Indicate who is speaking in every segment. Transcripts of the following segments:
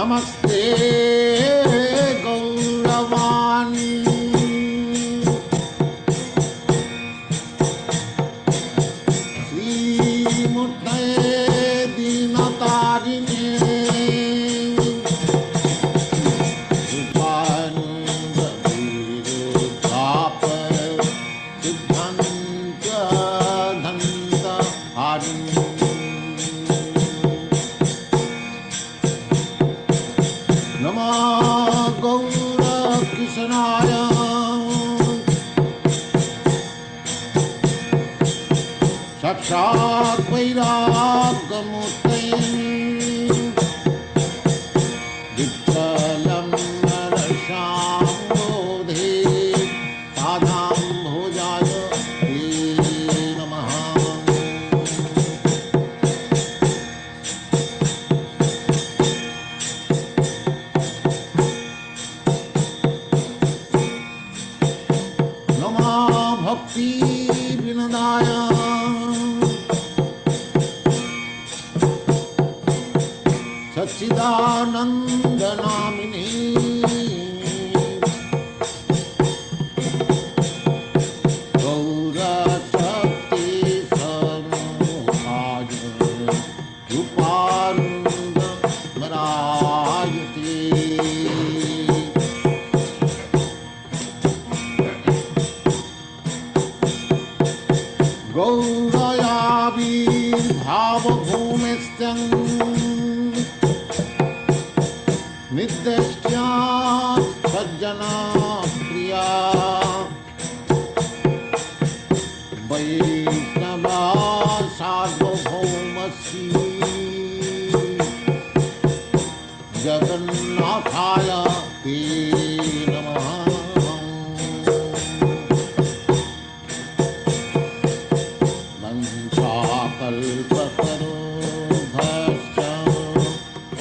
Speaker 1: नमस्ते गौरवाणी श्रीमूर्तये दीनतारिणे साक्षात् वैराग्यमूर्तये विठ्ठलं नरसाम्बोधे पादाम्भोजाय ते नमः। नमः भक्ति विनदाय सच्चिदानन्दनामिने गौरशक्ति स्वरूपाय रूपानन्दमरायते। गौरयाविर्भावभूमिस्त्यं निद्रष्ट्या सज्जना प्रिया वैष्णवा सार्वभौमसी जगन्नाथाय ते नमः। वंशाकल्पतरुभ्यश्च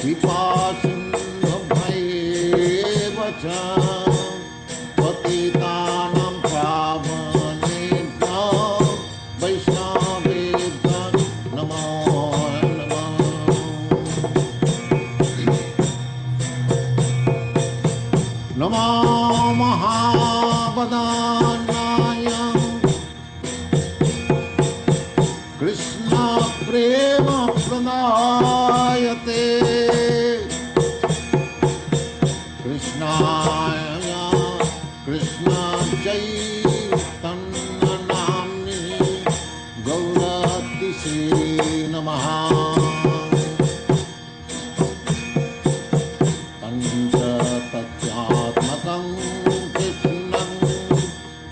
Speaker 1: कृपासिन्धुभ्येव च पतितानां पावनेभ्यो वैष्णवेभ्यो नमो नमः। नमो महावदानाय कृष्ण प्रेम प्रदायते कृष्णाय कृष्ण चैतन्य नाम्नि गौरतिसे नमः। पंचतत्त्वात्मकं कृष्णं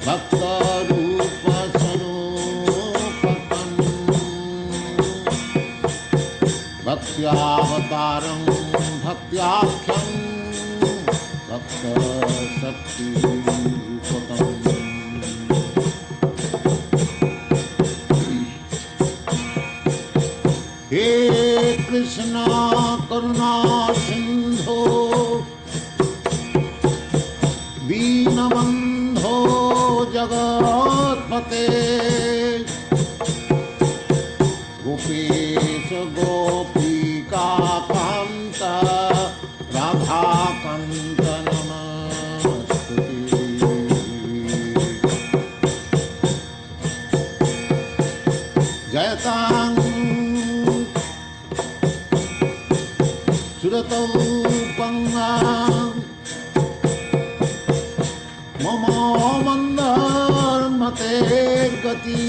Speaker 1: भक्तरूपस्वरूपकं भक्त्यावतारं भक्त्याख्यं भक्तशक्तिरूपकम्। हे कृष्ण करुणा सिंधो दीनबंधो जगत्पते गोपेश गोपिकान्त राधाकान्त नमस्तुते। जयतां सुरतौ पंगां मम मन्दर्मते गति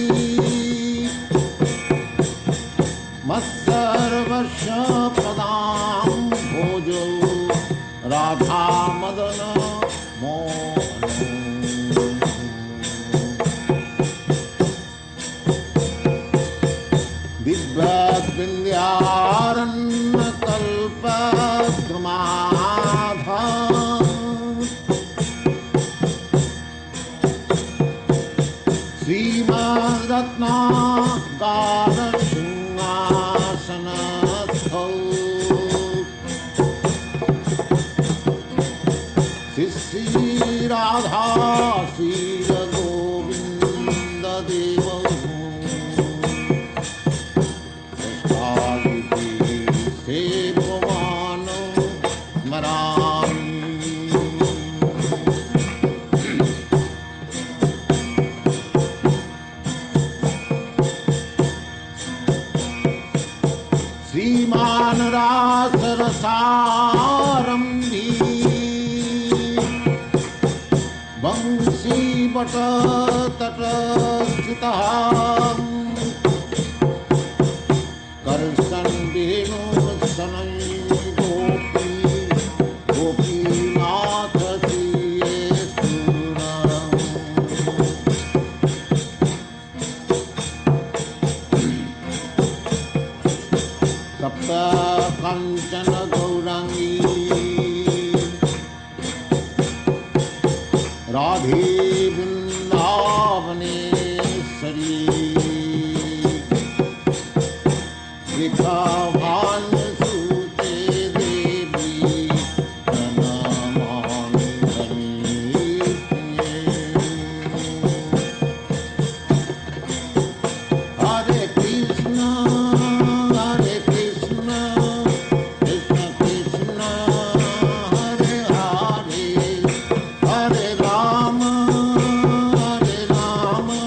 Speaker 1: मत्सर्वस्य पदां भोजो राधा मदन मोहनो। दिव्यविन्द्यारण्यकल्पद्रुमाधा श्रीमद्रत्नागारसिंहासनस्थौ श्री राधा श्रीरगोविन्द देवौ सेवमानौ मानरासरसारम्भी वंशी बट तटस्थितः कर्षन् वेणुशनै गोपी गोपीनाथ श्रीयेषु नरम् सप्त काञ्चन गौराङ्गी राधे वृन्दावनेश्वरी वृषभानुसुते देवी प्रणमामि तमीप्रिये। हरे Krishna Krishna Krishna Hare Hare Hare Ram Ram Hare Hare.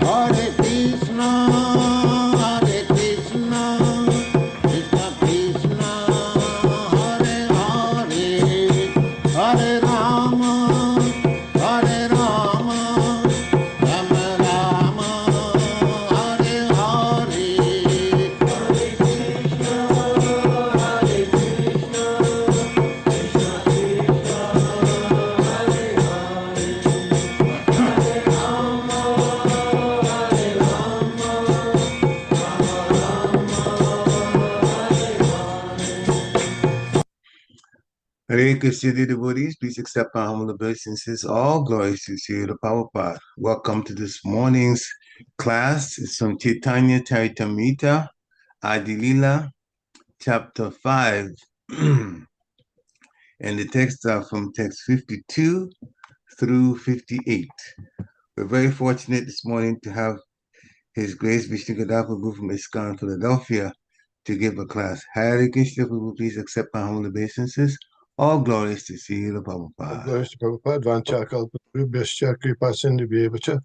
Speaker 1: Hare Krishna, Krishna Krishna, Hare Hare, Hare Rama, Rama Rama, Hare Hare.
Speaker 2: Hare Krishna, dear devotees, please accept my humble obeisances. All glories to Sri Prabhupada. Welcome to this morning's class. It's from Chaitanya Charitamrita, Adi Lila, chapter 5. And the texts are from text 52 through 58. We're very fortunate this morning to have His Grace Vishnugada Prabhu from ISKCON, Philadelphia, to give a class. Hare Krishna, Prabhu, please accept my humble obeisances. All glories to Srila Prabhupada.
Speaker 3: Glories to Prabhupada, Vanchakalpurubhyascha Kripasindhubhyevacha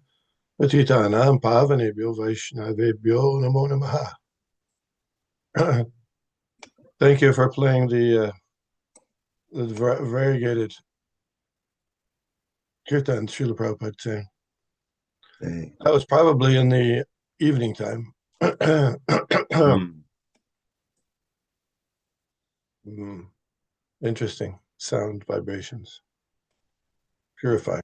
Speaker 3: Patitanam Pavanebhyo Vaishnavebhyo Namo Namaha. Thank you for playing the variegated kirtan Srila Prabhupada sang.
Speaker 2: Hey.
Speaker 3: That was probably in the evening time. Interesting sound vibrations. Purified.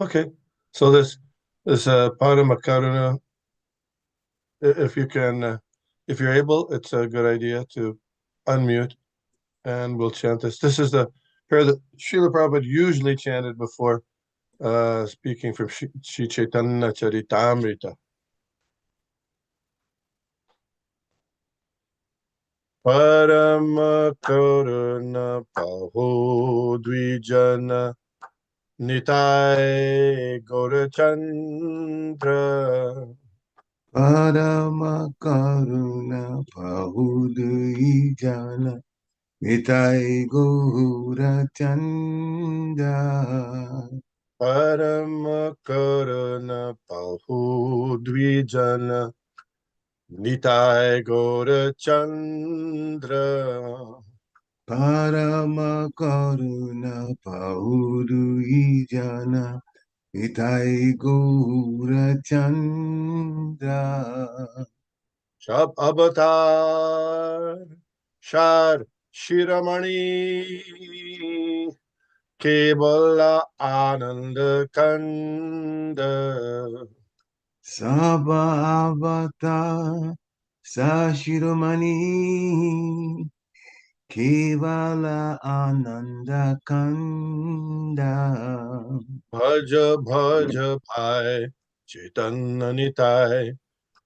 Speaker 3: Okay, so this Paramakaruna, if you can, if you're able, it's a good idea to unmute, and we'll chant this. This is the prayer that Srila Prabhupada usually chanted before speaking from Shri Chaitanya Charitamrita. Paramakaruna paho dvijana Nitai Gaurachandra
Speaker 2: Paramakaruna Pahudijana Nitai Gaurachandra
Speaker 3: Paramakaruna Pahudvijana Nitai Gaurachandra
Speaker 2: Paramakaruna Pahudijana Nitai Gaurachandra
Speaker 3: Shab Avatar Shar Shiramani Kevala Ananda Kanda
Speaker 2: Sabha Avatar Sashiromani Kevala Ananda Kanda
Speaker 3: Bhaja Bhaja Bhai Chaitanya Nitai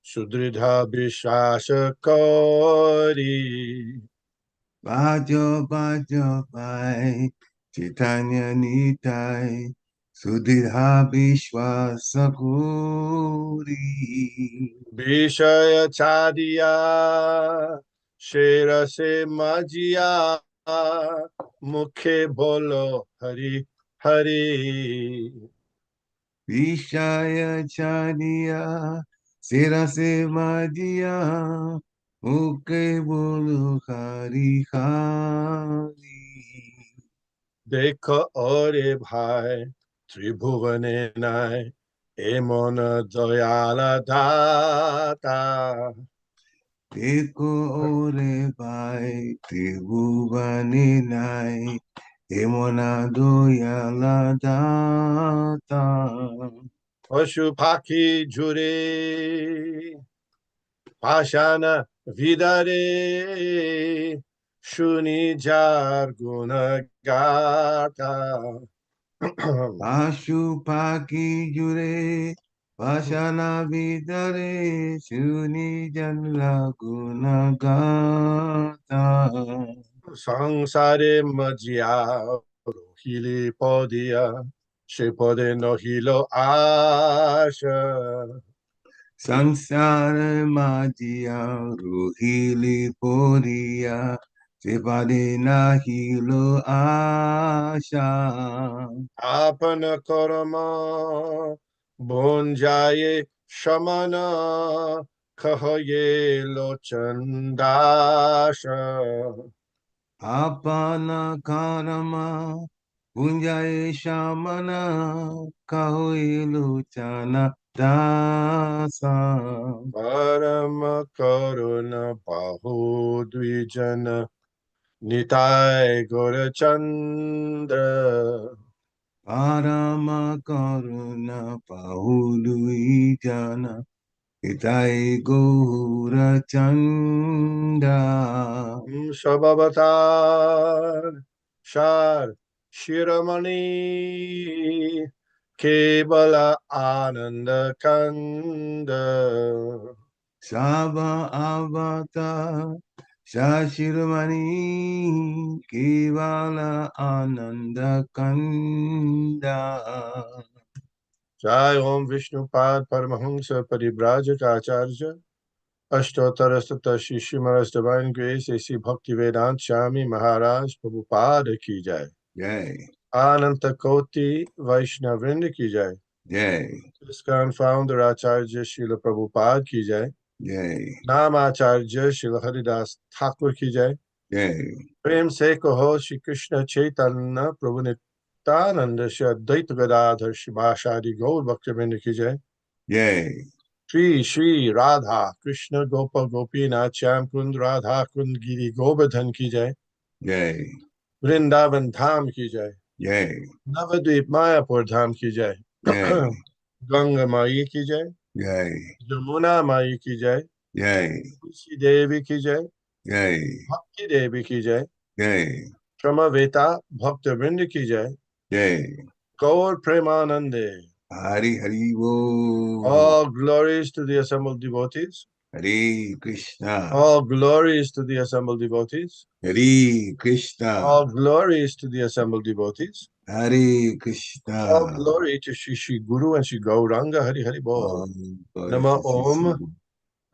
Speaker 3: Sudridha Vishasha Kari
Speaker 2: Bhajo Bhajo Bhai Chaitanya Nitai Sudhirha Vishwasakuri.
Speaker 3: Vishaya Chadiya Sherase Majiya Mukhe Bolo Hari Hari.
Speaker 2: Vishaya Chadiya Sirase Majiya Muke Bolu Hari Hari.
Speaker 3: देखो ओरे भाई त्रिभुवने नाय एमन दयाल दाता
Speaker 2: Eko ore bai tribubani nai emonado yala data.
Speaker 3: पशु पाखी जुरे पाषाण विदरे शुनि जार गुण गाता
Speaker 2: Ashupaki jure Vashana vidare Shuni janla gunagata.
Speaker 3: संसारे मजिया रोहिली पदिया से पदे नहिलो आशा
Speaker 2: Sansara Majiya Ruhili Poria Sepade Nahilo Asha.
Speaker 3: आपन कर्म भुंजाए शमन कहे Lochan Das
Speaker 2: Apana Karama Punjaye Shamana Kahoilu Chana Dasa.
Speaker 3: परम करुण बाहु द्विजन निताय गौर चंद्र
Speaker 2: Parama Karuna Pahului Jana Itai Gora Chanda.
Speaker 3: शबवतार शार शिरोमणि केवल आनंद कंद
Speaker 2: Saba Avata Shashirmani Kevala Ananda Kanda.
Speaker 3: जय ओम विष्णुपाद परमहंस परिव्राजक आचार्य अष्टोत्तर शिष्य महाराज डिवाइन ग्रेस ऐसी भक्ति वेदांत स्वामी महाराज प्रभुपाद की जय
Speaker 2: Yay,
Speaker 3: अनंत कोटि वैष्णवृंद की जय
Speaker 2: yay,
Speaker 3: इसका फाउंडर आचार्य श्रील प्रभुपाद की जय
Speaker 2: yay,
Speaker 3: नाम आचार्य श्री हरिदास ठाकुर की जय
Speaker 2: yay,
Speaker 3: प्रेम से कहो श्री कृष्ण चैतन्य प्रभु नित्यानंद श्री अद्वैत गदाधर शिवासादि गौर भक्तवृंद की जय
Speaker 2: yay,
Speaker 3: श्री श्री राधा कृष्ण गोप गोपीनाथ श्याम कुंद राधा कुंद गिरी गोवर्धन की जय
Speaker 2: yay,
Speaker 3: वृंदावन धाम की जय
Speaker 2: yay,
Speaker 3: नवद्वीप मायापुर धाम की जय
Speaker 2: yay,
Speaker 3: गंगा माई की जय
Speaker 2: yay,
Speaker 3: यमुना माई की जय
Speaker 2: yay,
Speaker 3: तुलसी देवी की जय
Speaker 2: yay,
Speaker 3: भक्ति देवी की जय
Speaker 2: yay,
Speaker 3: क्षमवेता भक्त वृंद की जय
Speaker 2: yay.
Speaker 3: Gaur Premanande
Speaker 2: Hari Hari Wo.
Speaker 3: all glories to the assembled devotees
Speaker 2: Hare Krishna.
Speaker 3: all glories to the assembled devotees
Speaker 2: Hare Krishna.
Speaker 3: all glories to the assembled devotees
Speaker 2: Hare
Speaker 3: all
Speaker 2: Krishna.
Speaker 3: glory to Shri Guru and Shri Gauranga Hari Hari Bol
Speaker 2: Om Glory
Speaker 3: Nama
Speaker 2: to Sri Sri.
Speaker 3: Om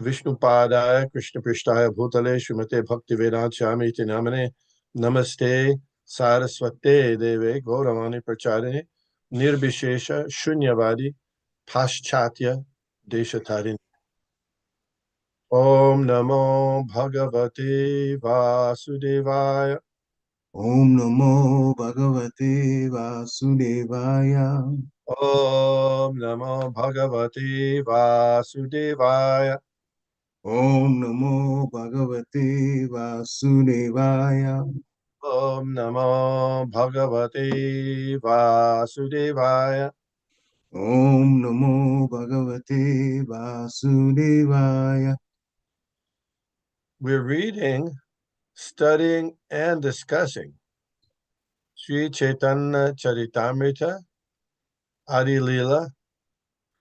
Speaker 3: Vishnupadaya Krishna Prishtaya Bhutale Srimate Bhakti Vedanta Swami Iti Namane Namaste Saraswate Deve Gauravani Pracharine Nirbishesha Shunyavadi Paschatya Deshatarin Om Namo Bhagavate Vasudevaya
Speaker 2: Om Namo Bhagavate Vasudevaya.
Speaker 3: Om Namo Bhagavate Vasudevaya
Speaker 2: Om Namo Bhagavate Vasudevaya.
Speaker 3: Om Namo Bhagavate Vasudevaya.
Speaker 2: Om Namo Bhagavate Vasudevaya.
Speaker 3: We're reading, studying, and discussing Sri Chaitanya Charitamrita, Adi Lila.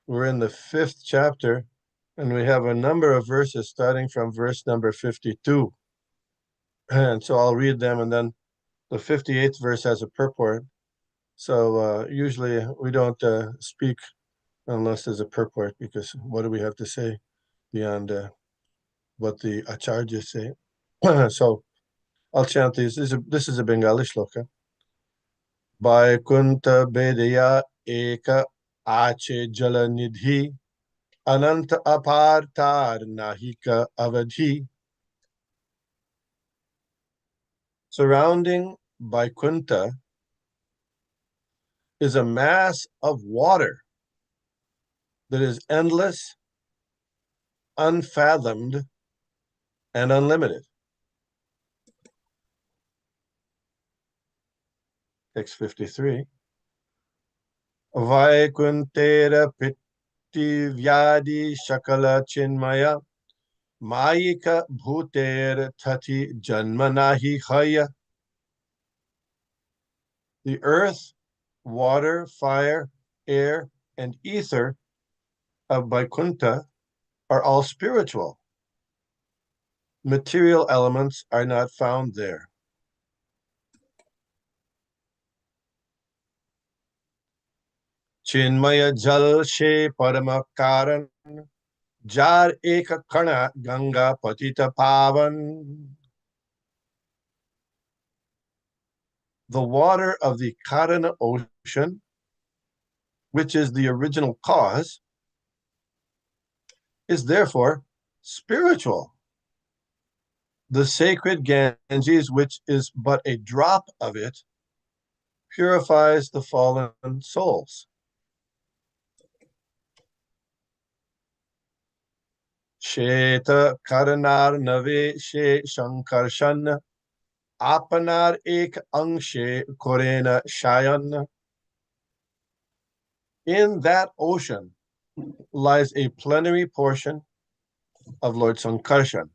Speaker 3: We're in the 5th chapter, and we have a number of verses starting from verse number 52. And so I'll read them, and then the 58th verse has a purport. So usually we don't speak unless there's a purport, because what do we have to say beyond what the acharyas say? So I'll chant these. This is a Bengali shloka. Vaikunta Bedaya Eka Ache Jala Nidhi Ananta Apartar Nahika Avadhi. Surrounding Vaikunta is a mass of water that is endless, unfathomed, and unlimited. Text 53. Vaikuntera Pitti Vyadi Shakala Chinmaya Mayika Bhuter Tati Janmanahi Haya. The earth, water, fire, air, and ether of Vaikuntha are all spiritual. Material elements are not found there. Chinmaya Jal She Parama Karan Jar Eka Kana Ganga Patita Pavan. The water of the Karana ocean, which is the original cause, is therefore spiritual. The sacred Ganges, which is but a drop of it, purifies the fallen souls. Sheta Karanar Nave She Shankarshan Apanar Ek Angshe Korena Shayan. In that ocean lies a plenary portion of Lord Sankarshan.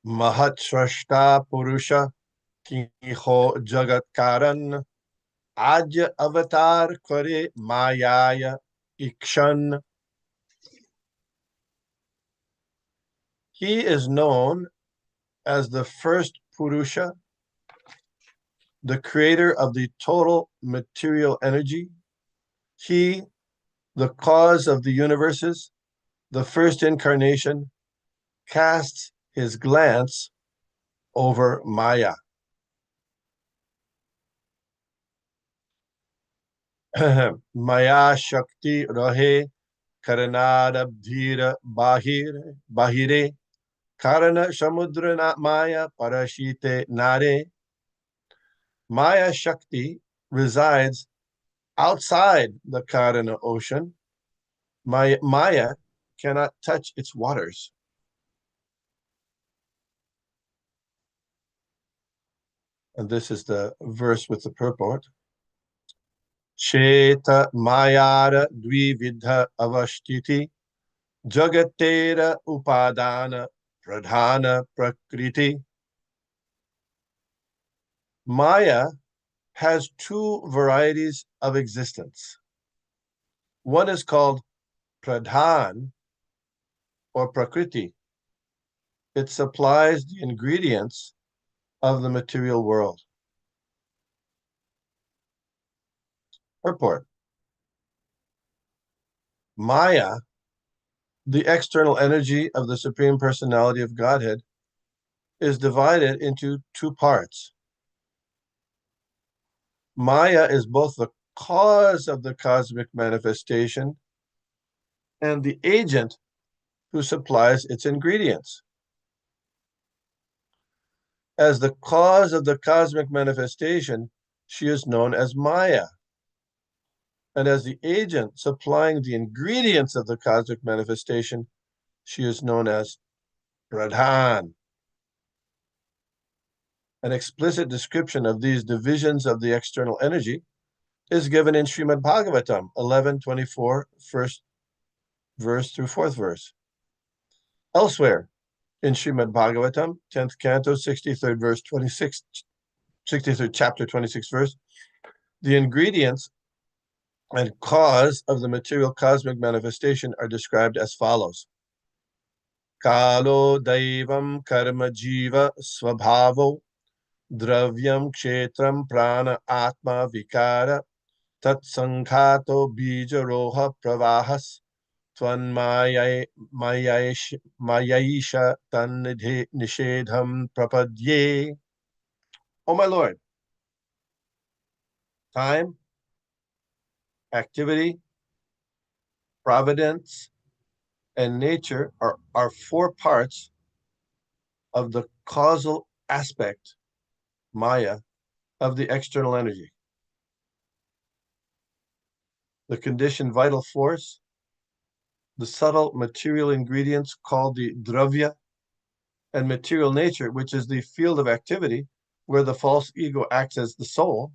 Speaker 3: Mahatshrashta Purusha Kiho Jagat Karan Adya Avatar Kare Mayaya Ikshan. He is known as the first Purusha, the creator of the total material energy. He, the cause of the universes, the first incarnation, casts his glance over Maya. Maya Shakti Rahe Karanadabdhira Bahire Karana Samudra Maya Parashite Nare. Maya Shakti resides outside the Karana ocean. Maya cannot touch its waters. And this is the verse with the purport. Sheta Mayara Dvividha Avashtiti Jagatera Upadana Pradhana Prakriti. Maya has two varieties of existence. One is called Pradhan or Prakriti. It supplies the ingredients of the material world. Purport. Maya, the external energy of the Supreme Personality of Godhead, is divided into two parts. Maya is both the cause of the cosmic manifestation and the agent who supplies its ingredients. As the cause of the cosmic manifestation, she is known as Maya. And as the agent supplying the ingredients of the cosmic manifestation, she is known as Pradhan. An explicit description of these divisions of the external energy is given in Srimad Bhagavatam 11:24, first verse through fourth verse. Elsewhere in Srimad Bhagavatam, 10th canto, 63rd verse, 63rd chapter, 26th verse, the ingredients and cause of the material cosmic manifestation are described as follows. Kalo Daivam Karma Jiva Swabhavo Dravyam Kshetram Prana Atma Vikara Tat Sankhato Bija Roha Pravahas Mayaisha Tan Nishedham Prapadye. Oh my Lord, time, activity, providence, and nature are four parts of the causal aspect, Maya, of the external energy. The conditioned vital force, the subtle material ingredients called the dravya, and material nature, which is the field of activity where the false ego acts as the soul,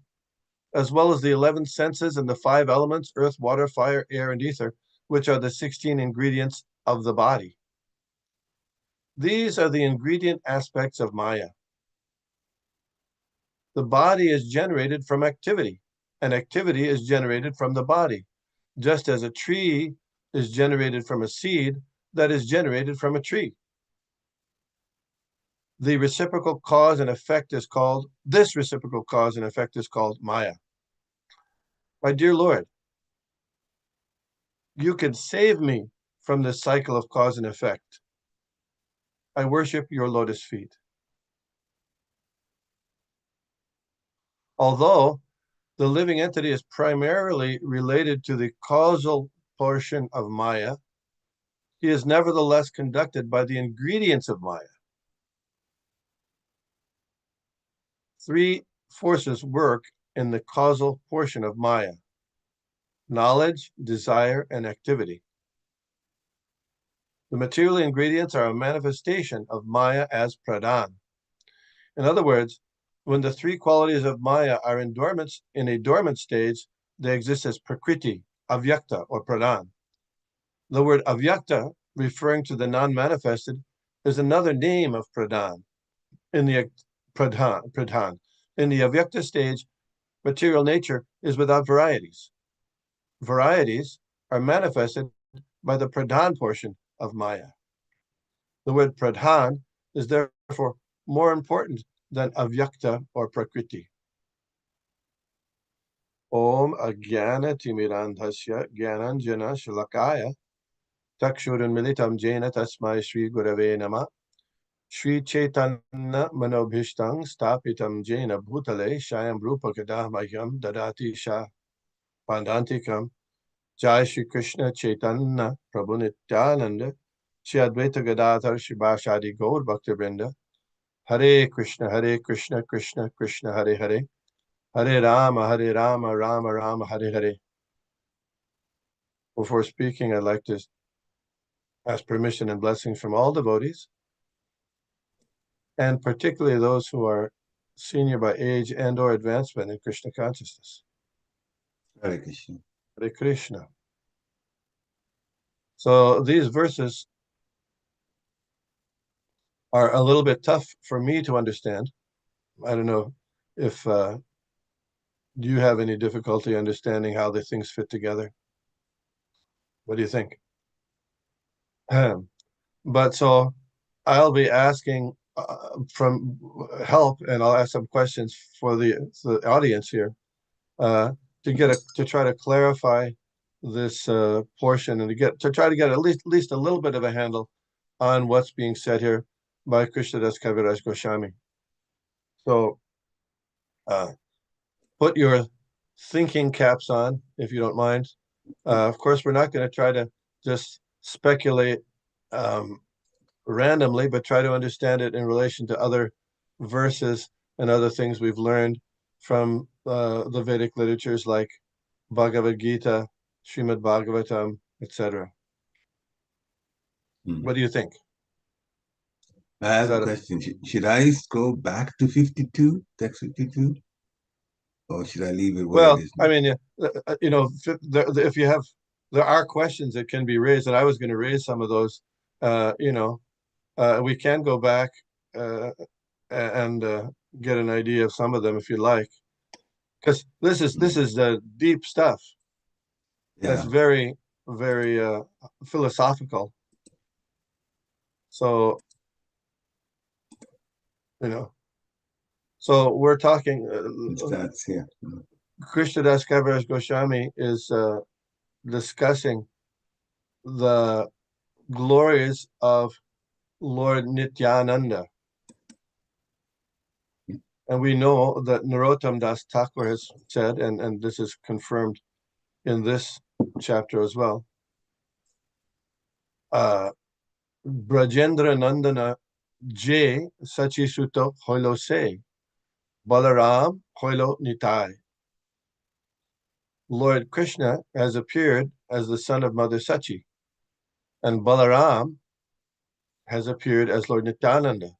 Speaker 3: as well as the 11 senses and the 5 elements, earth, water, fire, air, and ether, which are the 16 ingredients of the body. These are the ingredient aspects of Maya. The body is generated from activity, and activity is generated from the body, just as a tree is generated from a seed that is generated from a tree. The reciprocal cause and effect is called, this reciprocal cause and effect is called Maya. My dear Lord, you can save me from this cycle of cause and effect. I worship your lotus feet. Although the living entity is primarily related to the causal portion of Maya, he is nevertheless conducted by the ingredients of Maya. 3 forces work in the causal portion of Maya: knowledge, desire, and activity. The material ingredients are a manifestation of Maya as pradhan. In other words, when the 3 qualities of Maya are in a dormant stage, they exist as prakriti, avyakta, or pradhan. The word avyakta, referring to the non-manifested, is another name of pradhan. In the pradhan. In the avyakta stage, material nature is without varieties. Varieties are manifested by the pradhan portion of Maya. The word pradhan is therefore more important than avyakta or prakriti. Om agyana timirandhasya gyananjana shalakaya takshurunmilitam jena tasmai Shri Gurave Nama Shri Chaitanya Manobhishtang Stapitam Jena Bhutale Shayam Rupa Kadamahyam Dadati Sha Pandantikam Jai Shri Krishna Chaitanya Prabhu Nityananda Shri Advaita Gadadhar Shri Bhashadi Gaur Bhaktivinoda Hare Krishna, Krishna Krishna, Hare Hare, Hare Rama, Rama Rama, Hare Hare. Before speaking, I'd like to ask permission and blessings from all devotees, and particularly those who are senior by age and or advancement in Krishna consciousness.
Speaker 2: Hare Krishna.
Speaker 3: Hare Krishna. So these verses are a little bit tough for me to understand. I don't know if do you have any difficulty understanding how the things fit together? What do you think? But so I'll be asking from help, and I'll ask some questions for the audience here to try to clarify this portion and to try to get at least a little bit of a handle on what's being said here by Krishnadas Kaviraj Goswami. So put your thinking caps on, if you don't mind. Of course, we're not going to try to just speculate randomly, but try to understand it in relation to other verses and other things we've learned from the Vedic literatures like Bhagavad Gita, Srimad Bhagavatam, etc. What do you think?
Speaker 2: I have a question. Should I go back to 52, text 52? Or should I leave it where it is now?
Speaker 3: I mean, if you have, there are questions that can be raised, and I was going to raise some of those. We can go back and get an idea of some of them if you like, because this is deep stuff.
Speaker 2: Yeah.
Speaker 3: That's very, very philosophical. So, so we're talking,
Speaker 2: It starts here.
Speaker 3: Krishnadas Kaviraj Goswami is discussing the glories of Lord Nityananda. And we know that Narottam Das Thakur has said, and this is confirmed in this chapter as well, Brajendra Nandana J Sachi Suto Hoilo Se Balaram Hoilo Nitai. Lord Krishna has appeared as the son of Mother Sachi, and Balaram has appeared as Lord Nityananda.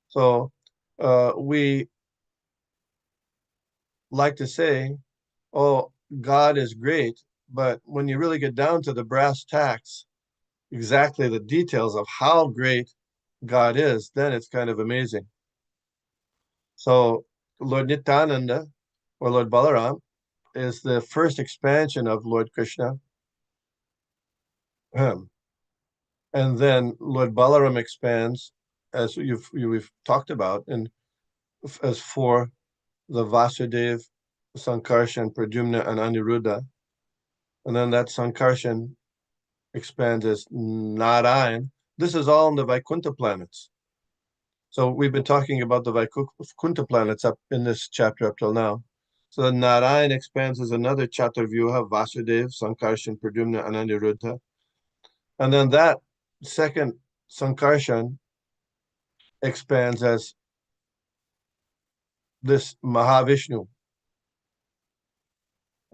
Speaker 3: So we like to say, oh, God is great, but when you really get down to the brass tacks, exactly the details of how great God is, then it's kind of amazing. So Lord Nityananda, or Lord Balaram, is the first expansion of Lord Krishna. And then Lord Balaram expands, as we've talked about, and as for the Vasudev, Sankarshan, Pradyumna, and Aniruddha. And then that Sankarshan expands as Narayan. This is all in the Vaikuntha planets. So we've been talking about the Vaikuntha planets up in this chapter up till now. So the Narayan expands as another Chaturvyuha, Vasudev, Sankarshan, Pradyumna, and Aniruddha. And then that second Sankarshan expands as this Mahavishnu.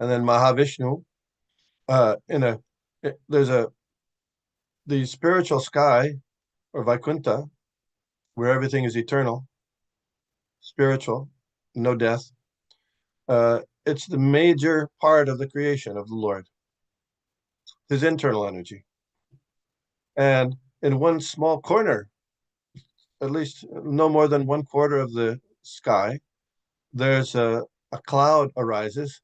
Speaker 3: And then Mahavishnu, there's the spiritual sky, or Vaikuntha, where everything is eternal, spiritual, no death. It's the major part of the creation of the Lord, his internal energy. And in one small corner, at least no more than 1/4 of the sky, there's a cloud arises,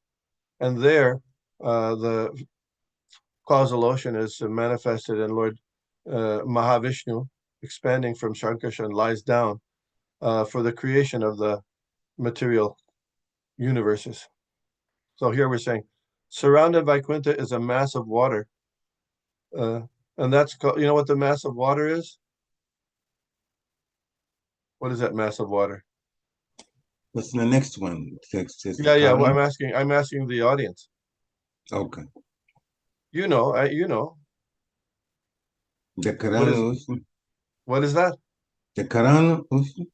Speaker 3: and there the causal ocean is manifested, and Lord Mahavishnu, expanding from Shankarshan, lies down for the creation of the material universes. So here we're saying, surrounded Vaikuntha is a mass of water. And that's called, you know what the mass of water is? What is that mass of water?
Speaker 2: What's the next one?
Speaker 3: Yeah. Well, I'm asking the audience.
Speaker 2: Okay.
Speaker 3: You know.
Speaker 2: The Karana Ocean.
Speaker 3: What is that?
Speaker 2: The Karana Ocean.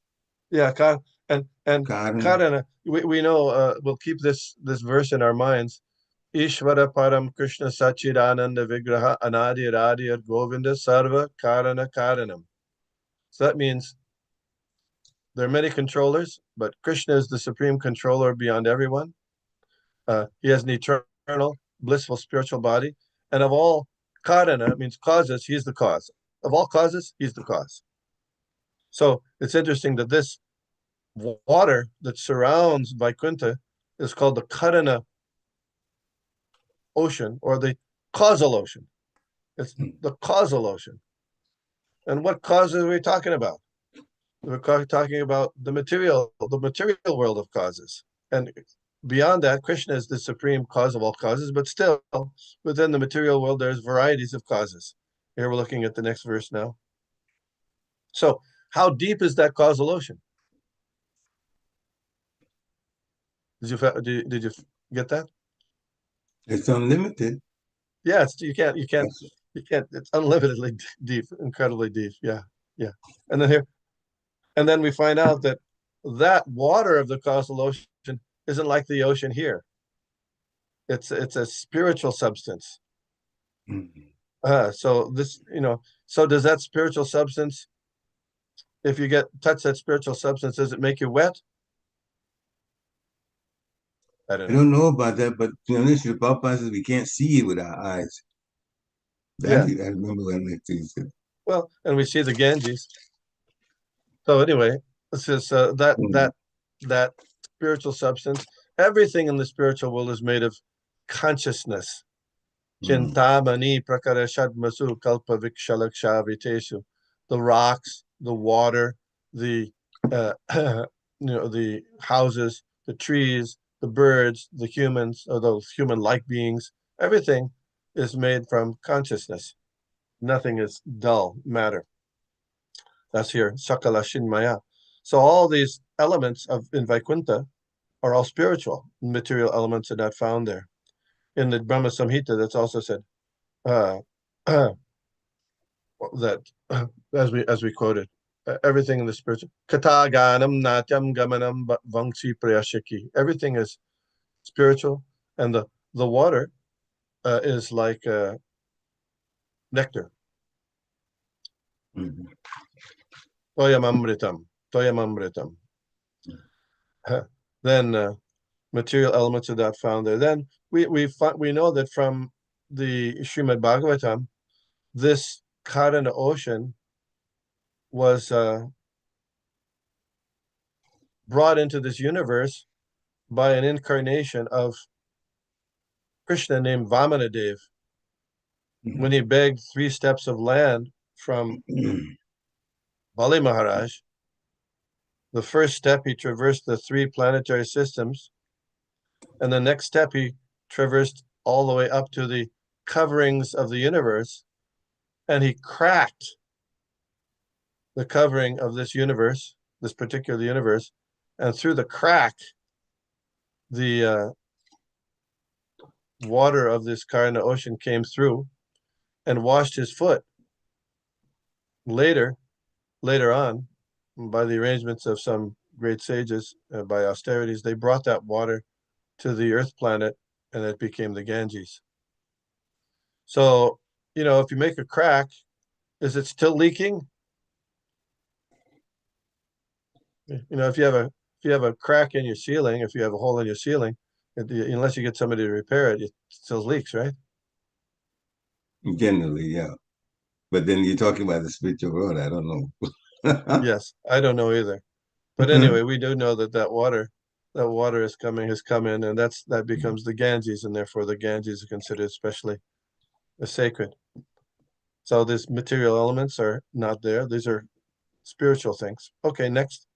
Speaker 3: Yeah, and Karana. We know. We'll keep this verse in our minds. Ishvara Param Krishna Sachidananda Vigraha Anadi Radhya Govinda Sarva Karana Karanam. So that means there are many controllers, but Krishna is the supreme controller beyond everyone. He has an eternal, blissful spiritual body. And of all karana, means causes, he's the cause. Of all causes, he's the cause. So it's interesting that this water that surrounds Vaikuntha is called the Karana ocean, or the causal ocean. It's the causal ocean. And what causes are we talking about? We're talking about the material world of causes. And beyond that, Krishna is the supreme cause of all causes, but still within the material world, there's varieties of causes. Here we're looking at the next verse now. So how deep is that causal ocean? Did you get that?
Speaker 2: It's unlimited.
Speaker 3: Yeah, you can't, it's unlimitedly deep, incredibly deep. Yeah. And then we find out that water of the causal ocean isn't like the ocean here. It's a spiritual substance.
Speaker 2: Mm-hmm.
Speaker 3: So this, so does that spiritual substance, if you touch that spiritual substance, does it make you wet? I
Speaker 2: don't know about that, but the Prabhupada says we can't see it with our eyes. I remember when they said.
Speaker 3: Well, and we see the Ganges. So anyway, this is that spiritual substance. Everything in the spiritual world is made of consciousness. Chintamani prakarashadmasu kalpa vikshalakshavitesu. The rocks, the water, the the houses, the trees, the birds, the humans, or those human-like beings, everything is made from consciousness. Nothing is dull matter. That's here, Sakala Shinmaya. So all these elements in Vaikuntha are all spiritual. Material elements are not found there. In the Brahma Samhita, that's also said uh, that as we quoted, everything in the spiritual kata ganam natyam gamanam vangsi prayashiki. Everything is spiritual, and the water is like nectar. Toyamamritam, toyamamritam. Then material elements are not found there. Then we know that from the Srimad Bhagavatam, this Karana ocean was brought into this universe by an incarnation of Krishna named Vamanadev. When he begged 3 steps of land from Bali Maharaj, the first step he traversed the 3 planetary systems, and the next step he traversed all the way up to the coverings of the universe, and he cracked the covering of this universe, this particular universe, and through the crack, the water of this Karana ocean came through and washed his foot. Later on, by the arrangements of some great sages, by austerities, they brought that water to the earth planet, and it became the Ganges. So, if you make a crack, is it still leaking? If you have a crack in your ceiling, if you have a hole in your ceiling, unless you get somebody to repair it, it still leaks, right?
Speaker 2: Generally, yeah. But then you're talking about the spiritual world. I don't know.
Speaker 3: Yes, I don't know either. But anyway, we do know that water has come in, and that becomes the Ganges, and therefore the Ganges are considered especially sacred. So these material elements are not there. These are spiritual things. Okay, next.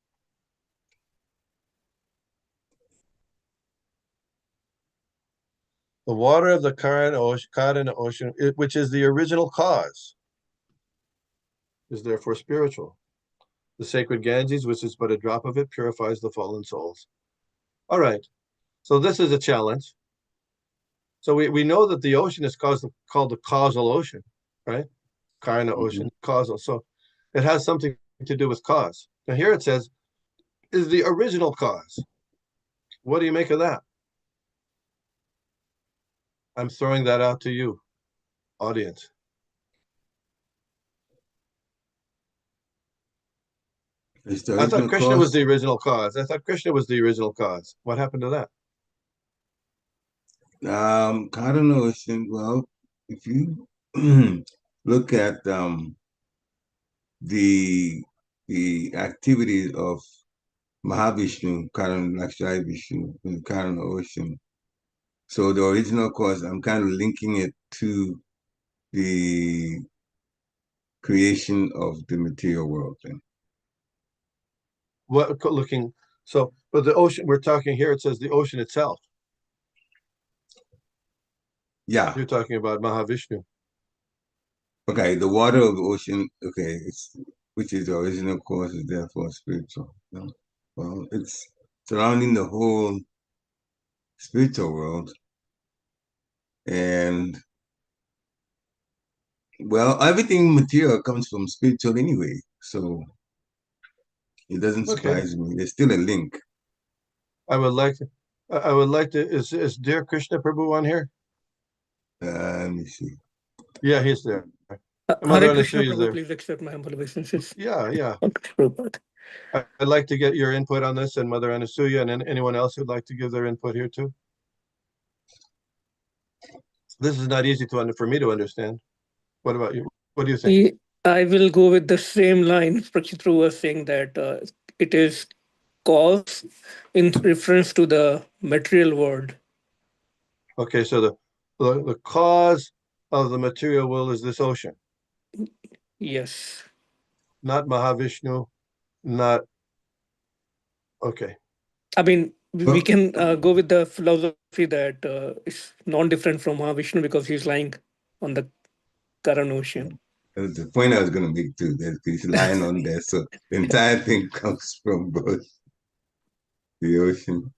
Speaker 3: The water of the Karana ocean, which is the original cause, is therefore spiritual. The sacred Ganges, which is but a drop of it, purifies the fallen souls. All right. So this is a challenge. So we know that the ocean is called the causal ocean, right? Karana ocean, causal. So it has something to do with cause. Now here it says, is the original cause. What do you make of that? I'm throwing that out to you, audience. I thought Krishna was the original cause. What happened to that?
Speaker 2: Karana ocean, well, if you look at the activities of Mahavishnu, Karana Lakshmi Vishnu, in the Karana ocean. So the original cause, I'm kind of linking it to the creation of the material world thing.
Speaker 3: But the ocean we're talking here, it says the ocean itself.
Speaker 2: Yeah.
Speaker 3: You're talking about Mahavishnu.
Speaker 2: Okay, the water of the ocean, okay, which is the original cause, is therefore spiritual. Well, it's surrounding the whole spiritual world. And well, everything material comes from spiritual anyway, so it doesn't surprise me. There's still a link.
Speaker 3: I would like to. Is dear Krishna Prabhu on here?
Speaker 2: Let me see.
Speaker 3: Yeah, he's there.
Speaker 4: Hare Krishna Prabhu, please accept my humble obeisances.
Speaker 3: Yeah. I'd like to get your input on this, and Mother Anasuya, and anyone else who'd like to give their input here too. This is not easy for me to understand. What about you? What do you think?
Speaker 4: I will go with the same line. Prakshitru was saying that it is cause in reference to the material world.
Speaker 3: Okay, so the cause of the material world is this ocean,
Speaker 4: Yes.
Speaker 3: not Mahavishnu, not okay.
Speaker 4: I mean, we
Speaker 2: But
Speaker 4: can go with the philosophy that it's non-different from Mahavishnu because he's lying on the Karan Ocean.
Speaker 2: that was the point I was going to make too. That he's lying on there, so the entire thing comes from both the ocean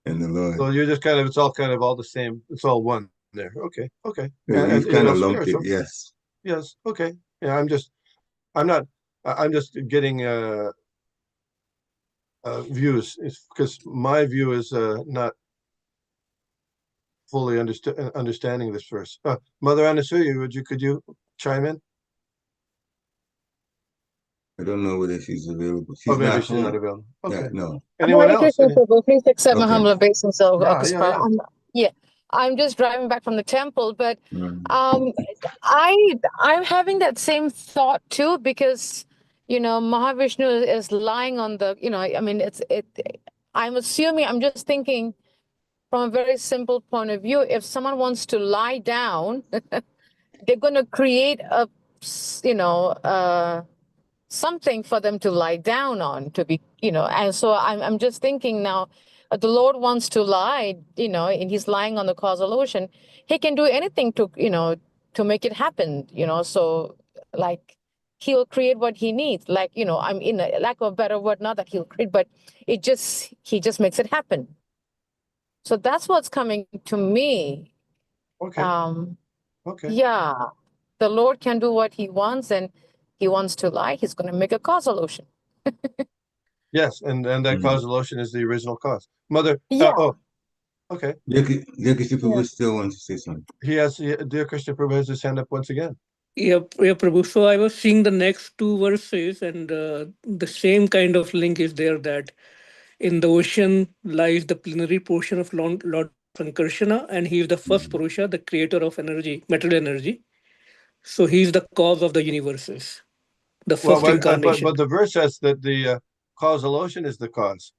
Speaker 2: and the Lord.
Speaker 3: So you're just kind of, it's all kind of all the same. It's all one there. Okay, okay.
Speaker 2: He's
Speaker 3: And
Speaker 2: kind of lumped it,
Speaker 3: spiritual.
Speaker 2: yes.
Speaker 3: Yes, okay. Yeah, I'm not, I'm just getting views, because my view is not fully understanding this verse. Mother Anasuya, could you chime in?
Speaker 2: I don't know whether she's available.
Speaker 3: Or
Speaker 2: She's
Speaker 3: maybe
Speaker 2: not
Speaker 3: she's not
Speaker 2: home.
Speaker 3: available.
Speaker 2: Yeah,
Speaker 3: Okay.
Speaker 2: no.
Speaker 3: Anyone
Speaker 5: Hare
Speaker 3: else?
Speaker 5: Krishna, Prabhu. Please accept my
Speaker 2: Okay.
Speaker 5: humble obeisance,
Speaker 3: Yeah,
Speaker 5: Kuspa.
Speaker 3: yeah.
Speaker 5: Yeah, I'm just driving back from the temple, but
Speaker 2: Mm.
Speaker 5: I'm having that same thought too, because Mahavishnu is lying on the, I mean, I'm assuming, I'm just thinking from a very simple point of view. If someone wants to lie down, they're going to create something for them to lie down on, to be, and so I'm just thinking now, the Lord wants to lie, and he's lying on the causal ocean. He can do anything to make it happen, so like he'll create what he needs. Like, I'm in a lack of a better word, not that he'll create, but he just makes it happen. So that's what's coming to me.
Speaker 3: Okay, okay.
Speaker 5: Yeah, the Lord can do what he wants, and he wants to lie, he's going to make a causal ocean.
Speaker 3: Yes, and that
Speaker 2: Mm.
Speaker 3: causal ocean is the original cause. Mother,
Speaker 5: Yeah.
Speaker 3: Okay.
Speaker 2: Krishna Prabhu still wants to say something.
Speaker 3: Dear Krishna Prabhu has his hand up once again.
Speaker 4: Yeah, Prabhu. So I was seeing the next two verses, and the same kind of link is there that in the ocean lies the plenary portion of Lord Sankarsana, and he is the first Purusha, the creator of energy, material energy. So he is the cause of the universes, the
Speaker 3: Well,
Speaker 4: first incarnation.
Speaker 3: but the verse says that the causal ocean is the cause.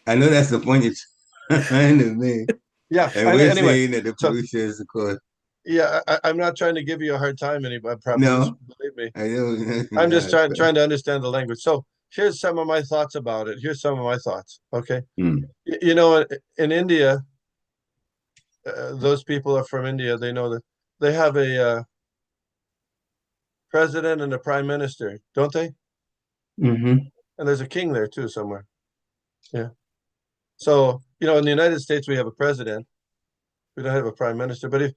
Speaker 2: I know that's the point you're trying to make.
Speaker 3: Yeah,
Speaker 2: And we're
Speaker 3: anyway,
Speaker 2: saying that the Purusha is the cause.
Speaker 3: yeah, I'm not trying to give you a hard time, anybody, Prabhu.
Speaker 2: No.
Speaker 3: Believe me.
Speaker 2: I know.
Speaker 3: I'm just trying to understand the language. So here's some of my thoughts about it. Here's some of my thoughts. Okay.
Speaker 2: Mm.
Speaker 3: In India, those people are from India. They know that they have a president and a prime minister, don't they?
Speaker 2: Mm-hmm.
Speaker 3: And there's a king there too somewhere. Yeah. So, in the United States, we have a president. We don't have a prime minister. But if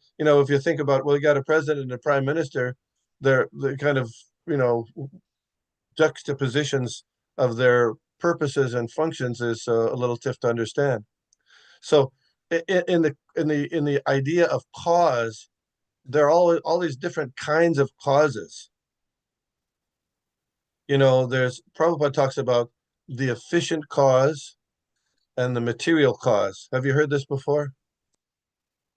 Speaker 3: you think about, well, you got a president and a prime minister, they're kind of, juxtapositions of their purposes and functions is a little tough to understand. So in the idea of cause, there are all these different kinds of causes. There's Prabhupada talks about the efficient cause and the material cause. Have you heard this before?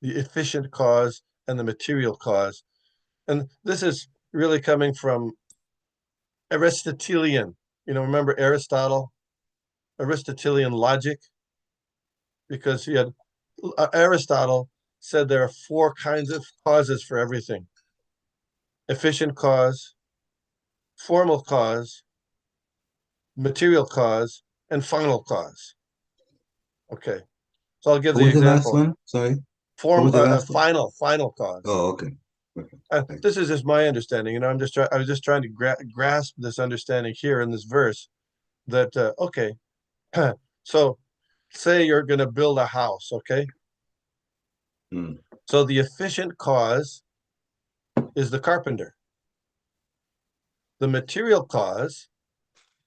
Speaker 3: The efficient cause and the material cause. And this is really coming from Aristotelian. Remember Aristotle? Aristotelian logic? Because Aristotle said there are four kinds of causes for everything: efficient cause, formal cause, material cause, and final cause. Okay, so I'll give
Speaker 2: What
Speaker 3: the
Speaker 2: was the last
Speaker 3: example.
Speaker 2: one? Sorry. What was the last one?
Speaker 3: Final cause.
Speaker 2: Oh, okay.
Speaker 3: This is just my understanding. I was just trying to grasp this understanding here in this verse. That okay, so say you're going to build a house. Okay,
Speaker 2: Mm.
Speaker 3: so the efficient cause is the carpenter. The material cause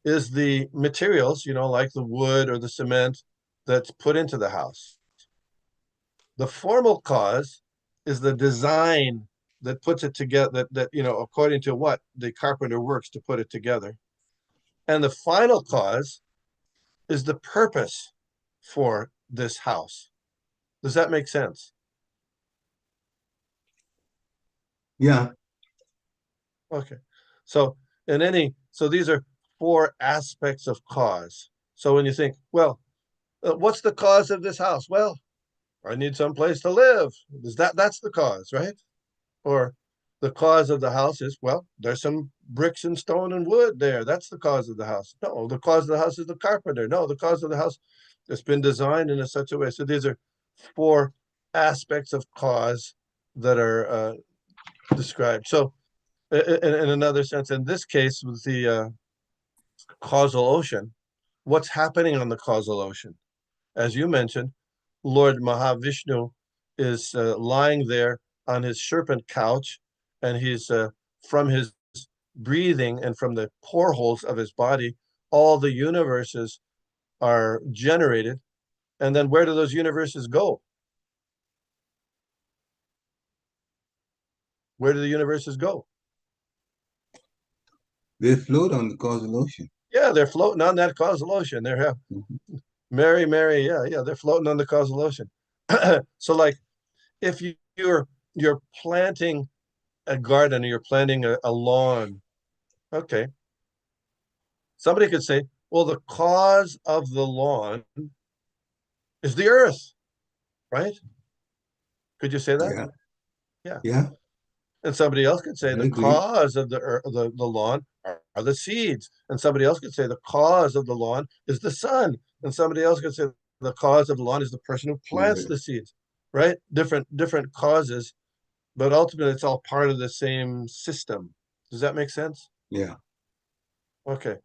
Speaker 3: is the materials, like the wood or the cement that's put into the house. The formal cause is the design that puts it together, that according to what the carpenter works to put it together. And the final cause is the purpose for this house. Does that make sense?
Speaker 2: Yeah.
Speaker 3: Okay. So these are four aspects of cause. So when you think, well, what's the cause of this house? Well, I need some place to live. That's the cause, right? Or the cause of the house is, well, there's some bricks and stone and wood there. That's the cause of the house. No, the cause of the house is the carpenter. No, the cause of the house has been designed in such a way. So these are four aspects of cause that are described. So in another sense, in this case, with the causal ocean, what's happening on the causal ocean? As you mentioned, Lord Mahavishnu is lying there on his serpent couch, and he's from his breathing and from the poreholes of his body, all the universes are generated. And then where do those universes go? Where do the universes go?
Speaker 2: They float on the causal ocean.
Speaker 3: Yeah, they're floating on that causal ocean. They're Mary, yeah, they're floating on the causal ocean. So, like, if you're planting a garden or you're planting a lawn, okay. Somebody could say, well, the cause of the lawn is the earth, right? Could you say that?
Speaker 2: Yeah.
Speaker 3: Yeah.
Speaker 2: Yeah.
Speaker 3: And somebody else could say
Speaker 2: I
Speaker 3: the
Speaker 2: agree.
Speaker 3: cause of the lawn are the seeds. And somebody else could say the cause of the lawn is the sun. And somebody else could say the cause of the lawn is the person who plants the seeds, right? Different causes, but ultimately it's all part of the same system. Does that make sense?
Speaker 2: Yeah.
Speaker 3: Okay.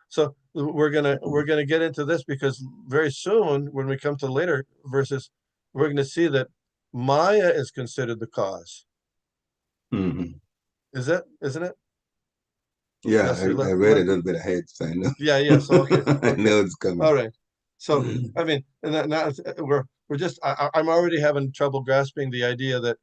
Speaker 3: So we're gonna get into this because very soon, when we come to later verses, we're gonna see that Maya is considered the cause.
Speaker 2: Mm-hmm.
Speaker 3: Isn't it?
Speaker 2: Yeah,
Speaker 3: Yes.
Speaker 2: I read a little bit ahead, so I know.
Speaker 3: Yeah. So okay.
Speaker 2: I know it's coming.
Speaker 3: All right. So I mean, and that now we're just I'm already having trouble grasping the idea that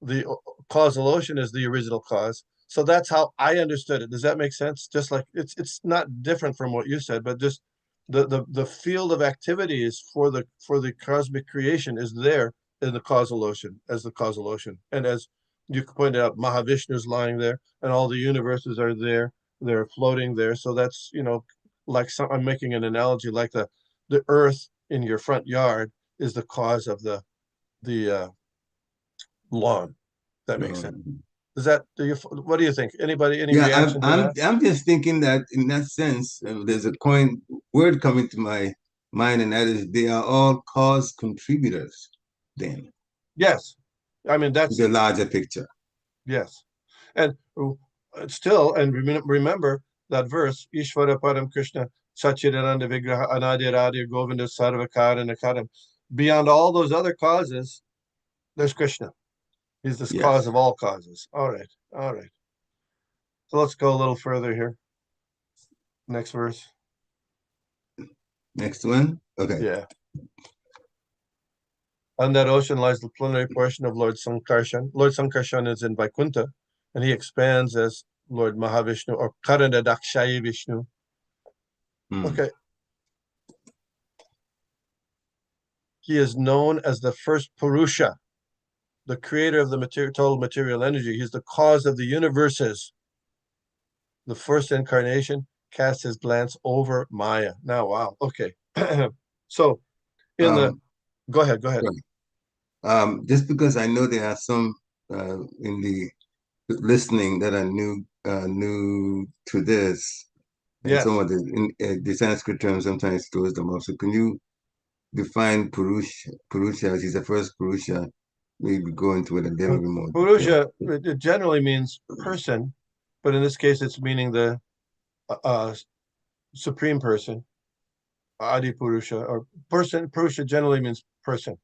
Speaker 3: the causal ocean is the original cause. So that's how I understood it. Does that make sense? Just like it's not different from what you said, but just the field of activities for the cosmic creation is there in the causal ocean as the causal ocean. And as you pointed out, Mahavishnu is lying there, and all the universes are there. They're floating there. So that's, like I'm making an analogy like the earth in your front yard is the cause of the lawn. That makes sense. Does that what do you think? Any
Speaker 2: Yeah,
Speaker 3: reaction to that?
Speaker 2: I'm just thinking that in that sense, there's a word coming to my mind, and that is they are all cause contributors. Then,
Speaker 3: Yes, I mean that's
Speaker 2: the larger picture.
Speaker 3: Yes, and still, and remember that verse, Ishvara Param Krishna Sachidananda Vigraha Anadi Radha Govinda Sarvakara Nakaram. Beyond all those other causes, there's Krishna. He's this cause of all causes. All right. So let's go a little further here. Next verse.
Speaker 2: Next one. Okay.
Speaker 3: Yeah. On that ocean lies the plenary portion of Lord Sankarshan. Lord Sankarshan is in Vaikuntha, and he expands as Lord Mahavishnu or Karana Dakshayi Vishnu. Okay. He is known as the first Purusha, the creator of the total material energy. He's the cause of the universes. The first incarnation casts his glance over Maya. Now, wow. Okay. So go ahead.
Speaker 2: Just because I know there are some in the listening that are new to this, and some of the Sanskrit terms sometimes throws them off. So can you define Purusha as he's the first Purusha? Maybe go into it a little bit more.
Speaker 3: Purusha, it generally means person, but in this case, it's meaning the supreme person, Adi Purusha, or person. Purusha generally means person.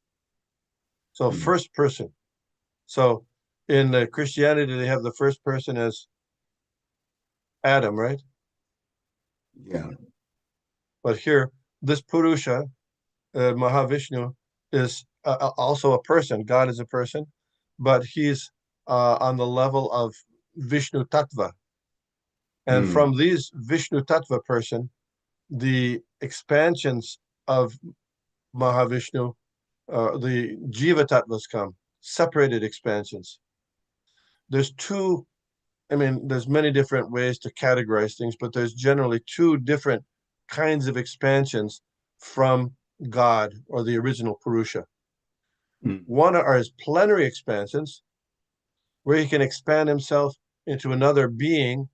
Speaker 3: So first person. So in Christianity, they have the first person as Adam, right?
Speaker 2: Yeah.
Speaker 3: But here, this Purusha, Mahavishnu, is also a person. God is a person, but he's on the level of Vishnu Tattva. And from these Vishnu Tattva person, the expansions of Mahavishnu, the Jiva Tattvas come, separated expansions. There's there's many different ways to categorize things, but there's generally two different kinds of expansions from God or the original Purusha.
Speaker 2: Mm.
Speaker 3: One are his plenary expansions, where he can expand himself into another being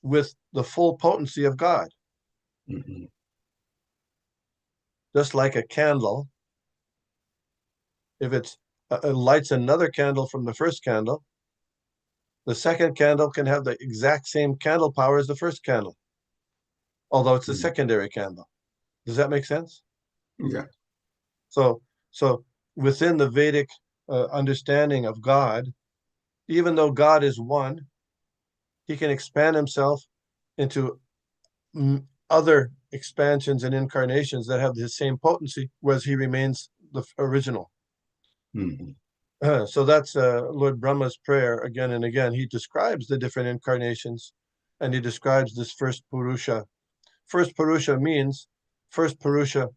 Speaker 3: with the full potency of God.
Speaker 2: Mhm.
Speaker 3: Just like a candle, if it lights another candle from the first candle, the second candle can have the exact same candle power as the first candle, although it's a
Speaker 2: Mm.
Speaker 3: secondary candle. Does that make sense?
Speaker 2: Yeah.
Speaker 3: So, so within the Vedic understanding of God, even though God is one, he can expand himself into other expansions and incarnations that have the same potency, whereas he remains the original.
Speaker 2: Mhm.
Speaker 3: So that's Lord Brahma's prayer again and again. He describes the different incarnations, and he describes this first Purusha. First Purusha means first Purusha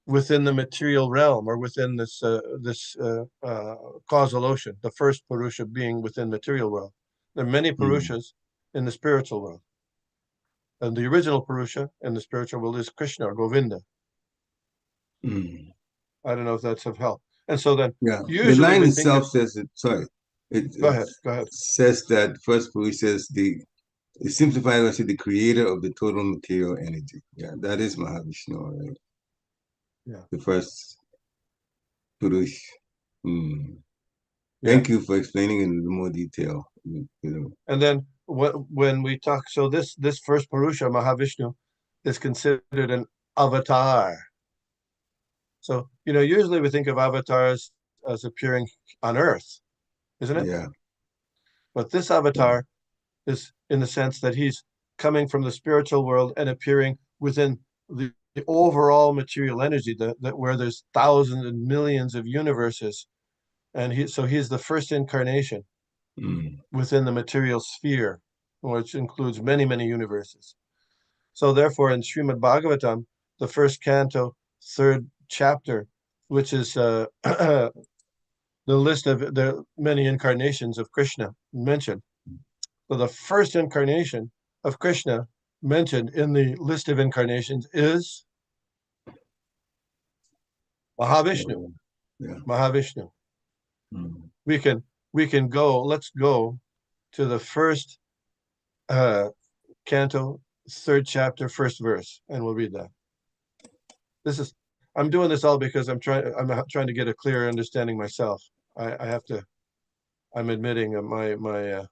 Speaker 3: within the material realm, or within this causal ocean. The first Purusha being within material world. There are many Purushas in the spiritual world, and the original Purusha in the spiritual world is Krishna or Govinda.
Speaker 2: Mm.
Speaker 3: I don't know if that's of help. And so then,
Speaker 2: Yeah. The
Speaker 3: usually
Speaker 2: line
Speaker 3: we think
Speaker 2: itself says it. Sorry.
Speaker 3: Go
Speaker 2: It
Speaker 3: ahead.
Speaker 2: says that first Puri says the simplified version, the creator of the total material energy. Yeah, that is Mahavishnu, right?
Speaker 3: Yeah.
Speaker 2: The first Purush. Mm.
Speaker 3: Yeah.
Speaker 2: Thank you for explaining in more detail.
Speaker 3: And then when we talk, so this first Purusha, Mahavishnu, is considered an avatar. So, usually we think of avatars as appearing on Earth, isn't it?
Speaker 2: Yeah.
Speaker 3: But this avatar is in the sense that he's coming from the spiritual world and appearing within the overall material energy, that where there's thousands and millions of universes. And he's the first incarnation within the material sphere, which includes many, many universes. So therefore, in Srimad Bhagavatam, the first canto, third chapter, which is the list of the many incarnations of Krishna mentioned. So the first incarnation of Krishna mentioned in the list of incarnations is Mahavishnu.
Speaker 2: Yeah.
Speaker 3: Mahavishnu.
Speaker 2: Mm.
Speaker 3: Let's go to the first canto, third chapter, first verse, and we'll read that. I'm doing this all because I'm trying to get a clear understanding myself. I'm admitting my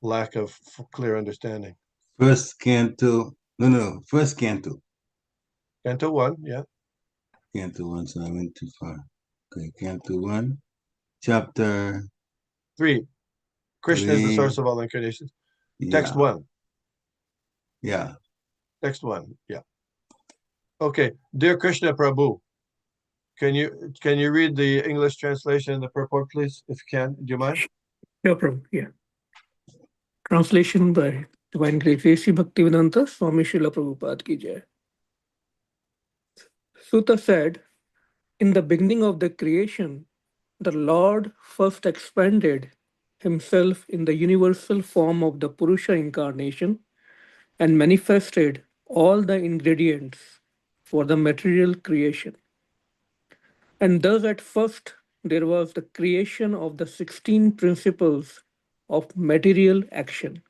Speaker 3: lack of clear understanding.
Speaker 2: First canto, first canto.
Speaker 3: Canto 1, yeah.
Speaker 2: Canto 1, so I went too far. Okay, canto 1, chapter
Speaker 3: 3. Krishna is the
Speaker 2: 3.
Speaker 3: source of all incarnations. Text
Speaker 2: Yeah.
Speaker 3: 1.
Speaker 2: Yeah.
Speaker 3: Text 1, yeah. Okay, dear Krishna Prabhu, can you read the English translation and the purport, please, if you can? Do you mind?
Speaker 4: No problem. Yeah. Translation by Divine Grace A.C. Bhaktivedanta Swami Srila Prabhupada ki jai. Sutta said, in the beginning of the creation, the Lord first expanded himself in the universal form of the Purusha incarnation and manifested all the ingredients for the material creation. And thus, at first, there was the creation of the 16 principles of material action.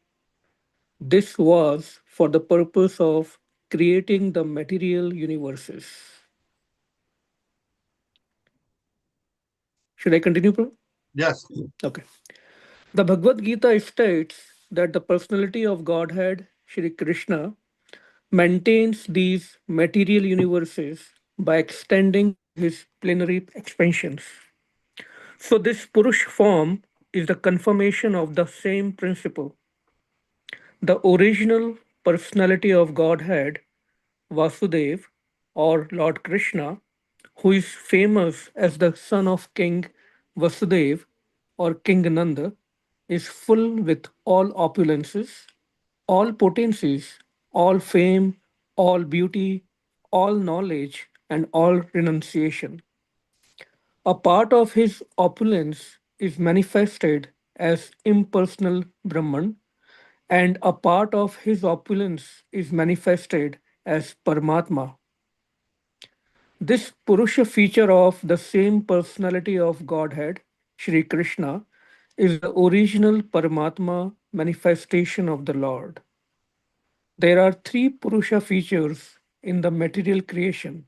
Speaker 4: This was for the purpose of creating the material universes. Should I continue, Prabhu?
Speaker 3: Yes.
Speaker 4: Okay. The Bhagavad Gita states that the personality of Godhead, Shri Krishna, maintains these material universes by extending his plenary expansions. So, this Purush form is the confirmation of the same principle. The original personality of Godhead, Vasudev, or Lord Krishna, who is famous as the son of King Vasudev or King Nanda, is full with all opulences, all potencies, all fame, all beauty, all knowledge, and all renunciation. A part of his opulence is manifested as impersonal Brahman, and a part of his opulence is manifested as Paramatma. This Purusha feature of the same personality of Godhead, Sri Krishna, is the original Paramatma manifestation of the Lord. There are three Purusha features in the material creation,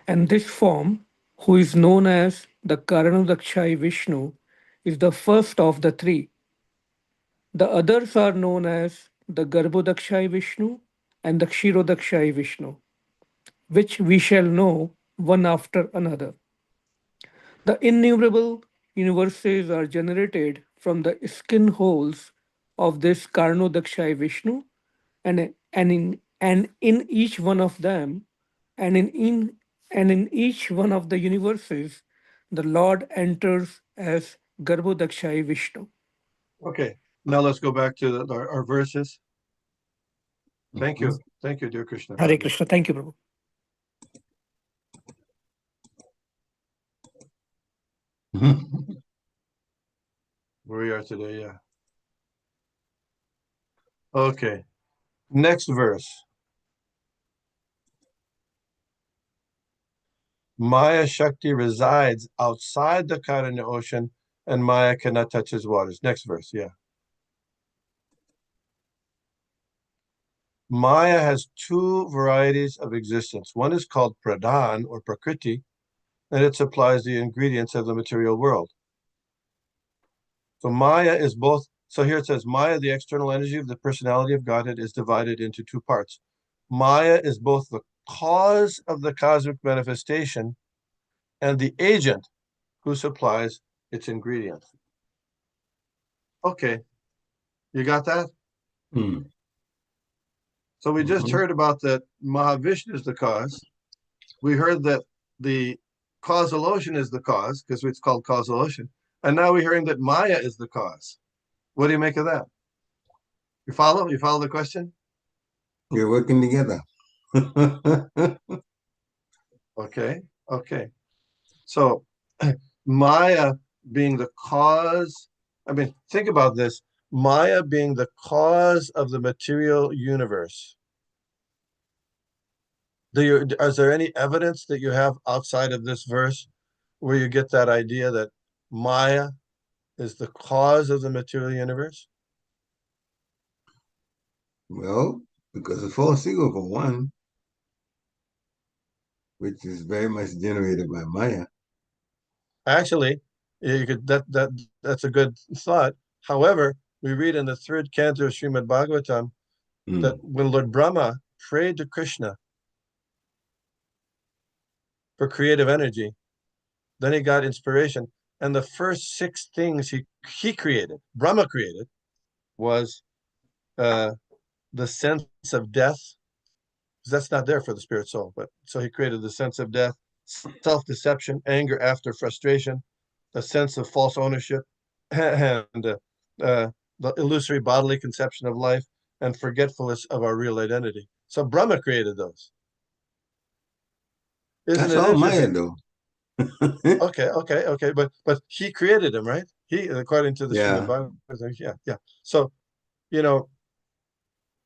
Speaker 4: and this form, who is known as the Karanodakshai Vishnu, is the first of the three. The others are known as the Garbhodakshai Vishnu and the Kshirodakshai Vishnu, which we shall know one after another. The innumerable universes are generated from the skin holes of this Karnodakshai Vishnu, and in each one of them, and in each one of the universes, the Lord enters as Garbhodakshai Vishnu.
Speaker 3: Okay, now let's go back to our verses. Thank you.
Speaker 2: Mhm.
Speaker 3: Thank you, dear Krishna.
Speaker 4: Hare
Speaker 3: Prabhu.
Speaker 4: Krishna. Thank you, Prabhu.
Speaker 3: Where we are today, yeah. Okay, next verse. Maya Shakti resides outside the Karana ocean, and Maya cannot touch his waters. Next verse, yeah. Maya has two varieties of existence. One is called Pradhan or Prakriti, and it supplies the ingredients of the material world. So Maya is both, so here it says Maya, the external energy of the personality of Godhead, is divided into two parts. Maya is both the cause of the cosmic manifestation and the agent who supplies its ingredients. Okay, you got that?
Speaker 2: Mm.
Speaker 3: So we just
Speaker 2: Mhm.
Speaker 3: heard about that Mahavishnu is the cause. We heard that the causal ocean is the cause because it's called causal ocean. And now we're hearing that Maya is the cause. What do you make of that? You follow? You follow the question?
Speaker 2: We're working together.
Speaker 3: Okay. Okay. So Maya being the cause, I mean, think about this. Maya being the cause of the material universe. Is there any evidence that you have outside of this verse where you get that idea that Maya is the cause of the material universe?
Speaker 2: Well, because the false ego, for one, which is very much generated by Maya.
Speaker 3: Actually, you could that's a good thought. However, we read in the third canto of Srimad Bhagavatam that when Lord Brahma prayed to Krishna for creative energy, then he got inspiration. And the first six things he created, Brahma created, was the sense of death, because that's not there for the spirit soul. But so he created the sense of death, self-deception, anger after frustration, a sense of false ownership, and the illusory bodily conception of life, and forgetfulness of our real identity. So Brahma created those. Isn't
Speaker 2: That's
Speaker 3: it
Speaker 2: all Maya,
Speaker 3: interesting?
Speaker 2: though.
Speaker 3: Okay. But he created them, right? He, according to the Srimad
Speaker 2: Yeah.
Speaker 3: Bhagavatam, yeah. So, you know,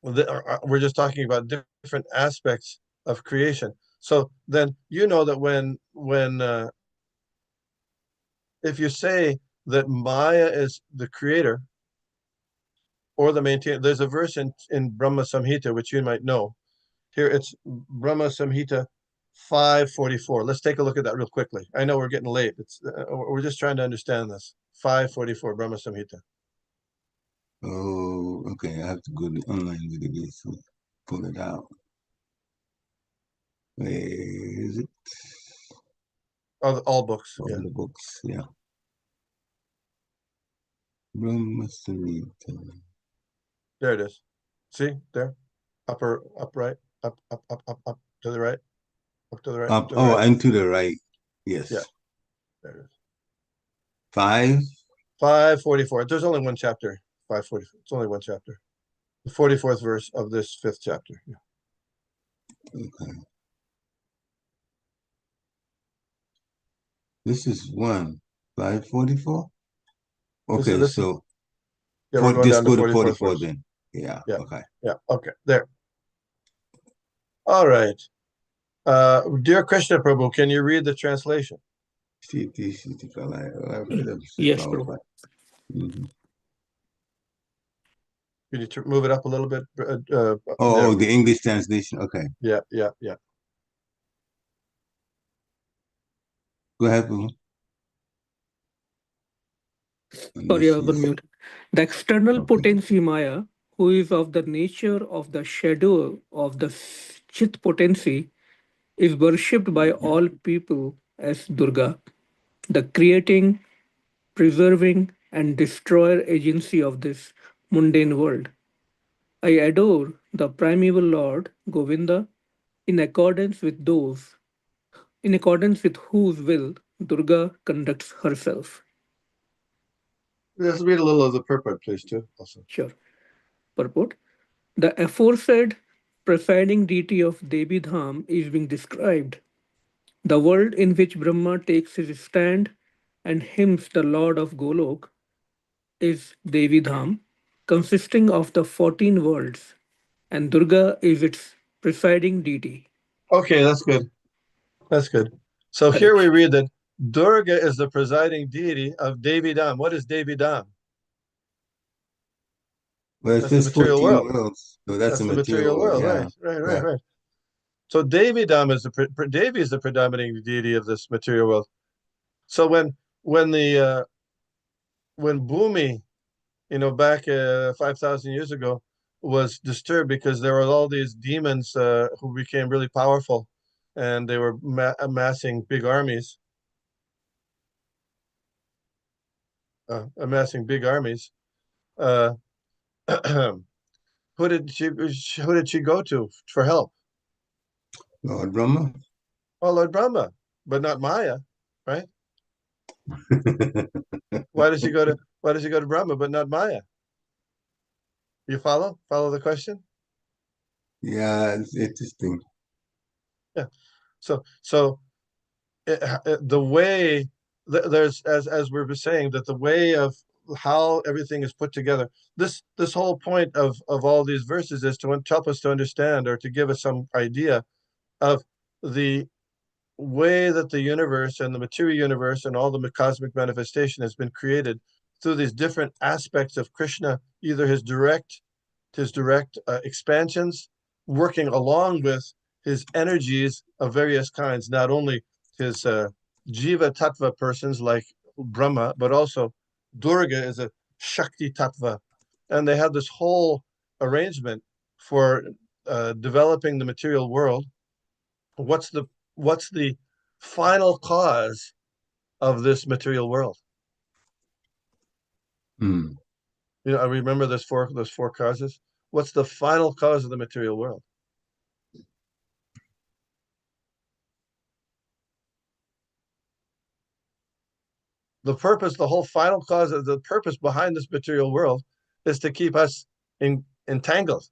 Speaker 3: we're just talking about different aspects of creation. So then you know that when if you say that Maya is the creator or the maintainer, there's a verse in Brahma Samhita which you might know. Here it's Brahma Samhita 544. Let's take a look at that real quickly. I know we're getting late. We're just trying to understand this. 544 Brahma Samhita.
Speaker 2: Oh, okay. I have to go to online database to pull it out. Where is it?
Speaker 3: All books.
Speaker 2: All
Speaker 3: Yeah,
Speaker 2: the books. Yeah. Brahmasamhita.
Speaker 3: there it is. See there, upright, up to the right, up to the right, up
Speaker 2: Up.
Speaker 3: to the
Speaker 2: Oh,
Speaker 3: right.
Speaker 2: and to the right.
Speaker 3: Yeah,
Speaker 2: Yes.
Speaker 3: there it is.
Speaker 2: 5.
Speaker 3: 544. There's only one chapter. 544. It's only one chapter. The 44th verse of this fifth chapter. Yeah.
Speaker 2: Okay. This is 544. Okay,
Speaker 3: This is
Speaker 2: so
Speaker 3: yeah. We're going
Speaker 2: just
Speaker 3: down to
Speaker 2: go to
Speaker 3: 44th
Speaker 2: 44
Speaker 3: verse.
Speaker 2: then. Yeah.
Speaker 3: Yeah.
Speaker 2: Okay.
Speaker 3: Yeah. Okay. There. All right. Dear Krishna Prabhu, can you read the translation?
Speaker 2: I've heard of
Speaker 4: Yes,
Speaker 2: Prabhupada.
Speaker 4: Prabhu.
Speaker 2: Mhm.
Speaker 3: Can you move it up a little bit?
Speaker 2: Oh, the English translation. Okay,
Speaker 3: Yeah.
Speaker 2: go ahead, Prabhu.
Speaker 4: Sorry, I was on mute. The external
Speaker 2: Okay.
Speaker 4: potency Maya, who is of the nature of the shadow of the Chit potency, is worshipped by all people as Durga, the creating, preserving, and destroyer agency of this mundane world. I adore the primeval Lord Govinda in accordance with whose will Durga conducts herself.
Speaker 3: Let's read a little of the purport, please, too. Also.
Speaker 4: Sure. Purport. The aforesaid presiding deity of Devi Dham is being described. The world in which Brahma takes his stand and hymns the Lord of Golok is Devi Dham, consisting of the 14 worlds, and Durga is its presiding deity.
Speaker 3: Okay, that's good. That's good. So here we read that Durga is the presiding deity of Devi Dham. What is Devi Dham?
Speaker 2: Well,
Speaker 3: That's the
Speaker 2: it's
Speaker 3: material
Speaker 2: 14
Speaker 3: world.
Speaker 2: worlds. So that's
Speaker 3: That's
Speaker 2: a
Speaker 3: the
Speaker 2: material
Speaker 3: material world.
Speaker 2: Yeah.
Speaker 3: Right. So Devi Dham is Devi is the predominating deity of this material world. So when Bhumi, back 5,000 years ago, was disturbed because there were all these demons who became really powerful, and they were amassing big armies. Uh, who did she go to for help?
Speaker 2: Lord Brahma.
Speaker 3: Oh, Lord Brahma, but not Maya, right? Why does she go to Brahma but not Maya? You follow the question?
Speaker 2: Yeah, it's interesting.
Speaker 3: Yeah. So the way there's as we were saying, that the way of how everything is put together, this whole point of all these verses is to help us to understand, or to give us some idea of the way that the universe and the material universe and all the cosmic manifestation has been created through these different aspects of Krishna, either his direct expansions, working along with his energies of various kinds, not only his Jiva Tattva persons like Brahma, but also Durga is a Shakti Tattva. And they have this whole arrangement for developing the material world. What's the final cause of this material world?
Speaker 2: Hmm.
Speaker 3: I remember those four causes. What's the final cause of the material world? The purpose, the whole final cause of the purpose behind this material world is to keep us entangled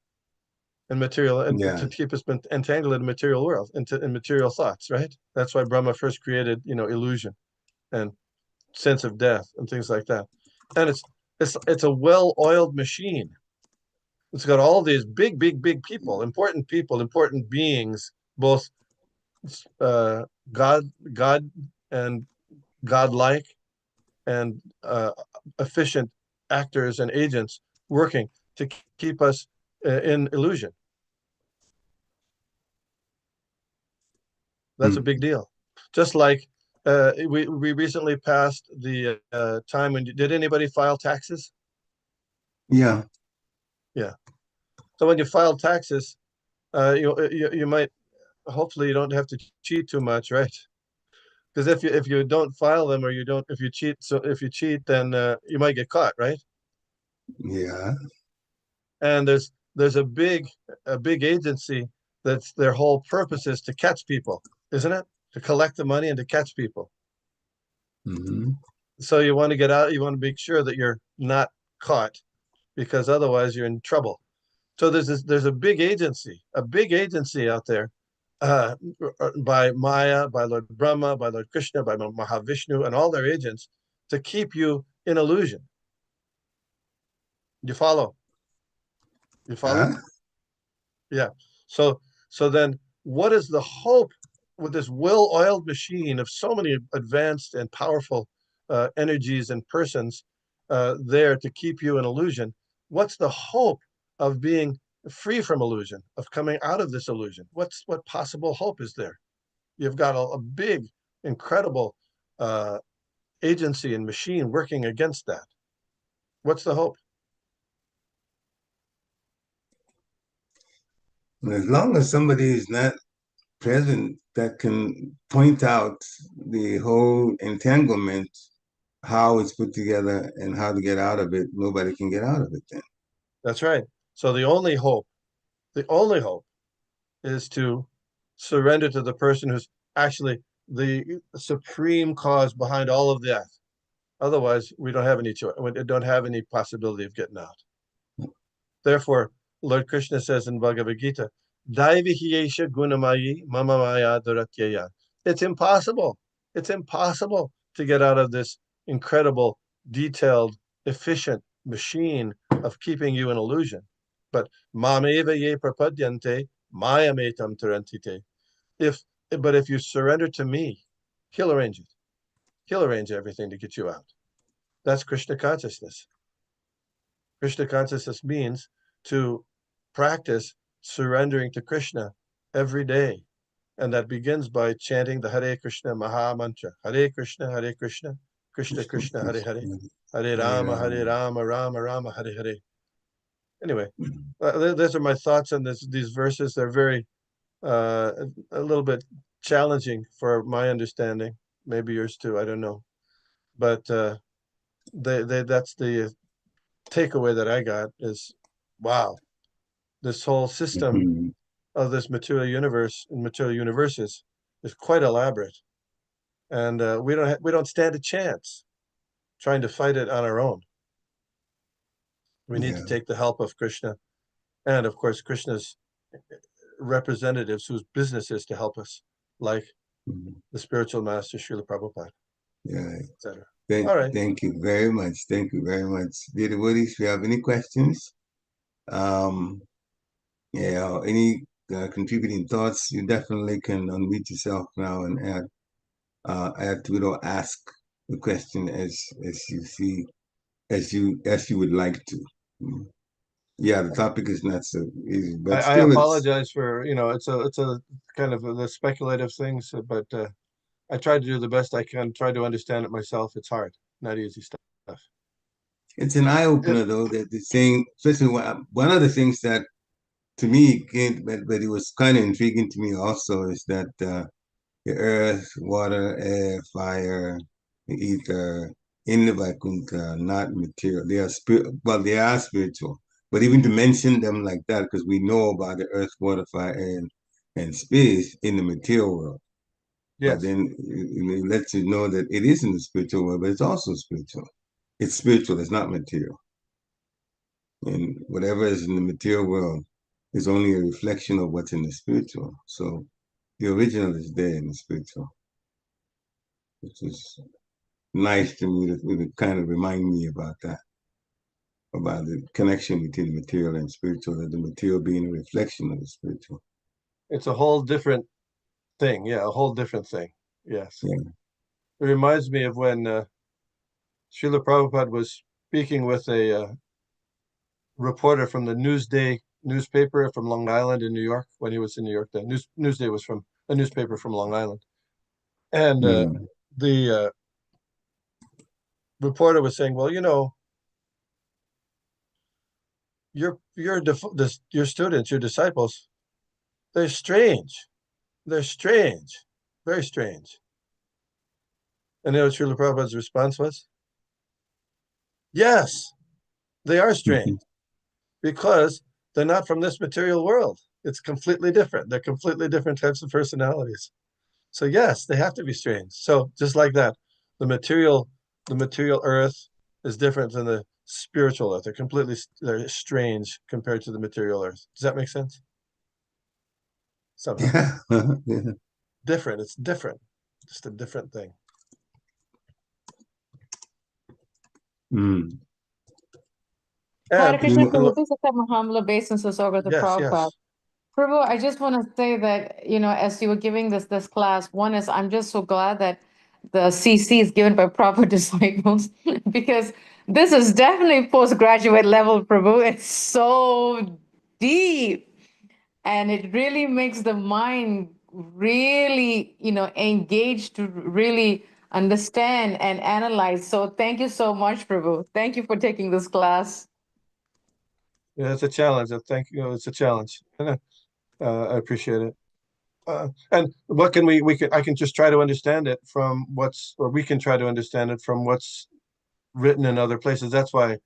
Speaker 3: in material, and to keep us entangled in the material world, in material thoughts, right? That's why Brahma first created, illusion and sense of death and things like that. And it's a well-oiled machine. It's got all these big people, important beings, both God and godlike, and efficient actors and agents working to keep us in illusion. That's a big deal. Just like we recently passed the time when did anybody file taxes?
Speaker 2: Yeah.
Speaker 3: So when you file taxes, you might, hopefully you don't have to cheat too much, right? Because if you don't file them, or if you cheat, then you might get caught, right?
Speaker 2: Yeah.
Speaker 3: And there's a big agency that's their whole purpose is to catch people, isn't it? To collect the money and to catch people.
Speaker 2: Mm-hmm.
Speaker 3: So you want to get out, you want to make sure that you're not caught, because otherwise you're in trouble. So there's a big agency out there, by Maya, by Lord Brahma, by Lord Krishna, by Mahavishnu, and all their agents, to keep you in illusion. You follow? Yeah. So then what is the hope well-oiled machine of so many advanced and powerful energies and persons there to keep you in illusion, what's the hope of being free from illusion, of coming out of this illusion? What possible hope is there? You've got a big, incredible agency and machine working against that. What's the hope?
Speaker 2: As long as somebody is not present that can point out the whole entanglement, how it's put together and how to get out of it, nobody can get out of it then.
Speaker 3: That's right. So the only hope is to surrender to the person who's actually the supreme cause behind all of that. Otherwise, we don't have any choice. We don't have any possibility of getting out. Therefore, Lord Krishna says in Bhagavad Gita, Daivihiyesha gunamayi mama maya duratyaya. It's impossible. It's impossible to get out of this incredible, detailed, efficient machine of keeping you in illusion. But mameva ye prapadyante mayametam tarantite. But if you surrender to me, he'll arrange it. He'll arrange everything to get you out. That's Krishna consciousness. Krishna consciousness means to practice surrendering to Krishna every day. And that begins by chanting the Hare Krishna Maha Mantra. Hare Krishna, Krishna Krishna, Hare Hare. Hare Rama, Rama Rama, Hare Hare. Anyway, those are my thoughts on these verses. They're very, a little bit challenging for my understanding. Maybe yours too, I don't know. But that's the takeaway that I got is, wow, this whole system of this material universe and material universes is quite elaborate, and we don't stand a chance trying to fight it on our own. We need to take the help of Krishna, and of course Krishna's representatives whose business is to help us, like the spiritual master Srila Prabhupada.
Speaker 2: Yeah.
Speaker 3: Etc.
Speaker 2: All right. Thank you very much. Thank you very much. Dear devotees, if you have any questions, any contributing thoughts, you definitely can unmute yourself now and add to it or ask the question as you see, as you would like to. Yeah, the topic is not so easy, but
Speaker 3: I apologize for, it's a kind of the speculative things, but I try to do the best I can, try to understand it myself. It's hard, not easy stuff.
Speaker 2: It's an eye-opener, though, that the thing, especially one of the things that to me, but it was kind of intriguing to me also, is that the earth, water, air, fire, the ether, in the Vaikuntha, not material. They are they are spiritual. But even to mention them like that, because we know about the earth, water, fire, air, and space in the material world. Yes. But then it lets you know that it is in the spiritual world, but it's also spiritual. It's spiritual, it's not material. And whatever is in the material world is only a reflection of what's in the spiritual. So the original is there in the spiritual, which is nice to me to kind of remind me about that, about the connection between the material and spiritual, that the material being a reflection of the spiritual.
Speaker 3: It's a whole different thing. Yeah, a whole different thing. Yes. Yeah. It reminds me of when Srila Prabhupada was speaking with a reporter from the Newsday newspaper from Long Island in New York, when he was in New York. The Newsday was from a newspaper from Long Island. And the reporter was saying, well, your students, your disciples, they're strange. They're strange, very strange. And you know what Srila Prabhupada's response was? Yes, they are strange because they're not from this material world. It's completely different. They're completely different types of personalities. So yes, they have to be strange. So just like that, the material earth is different than the spiritual earth. They're strange compared to the material earth. Does that make sense? Somehow. Yeah. Different. It's different. Just a different thing.
Speaker 5: Hare Krishna, Prabhu, please accept my humble obeisance to Prabhupada.
Speaker 3: Yes.
Speaker 5: Prabhu, I just want to say that, as you were giving this class, one is I'm just so glad that the CC is given by proper disciples because this is definitely postgraduate level, Prabhu. It's so deep and it really makes the mind really, engaged to really understand and analyze. So thank you so much, Prabhu. Thank you for taking this class.
Speaker 3: Yeah, it's a challenge. Thank you. It's a challenge. I appreciate it. And what can I can just try to understand it from we can try to understand it from what's written in other places. That's why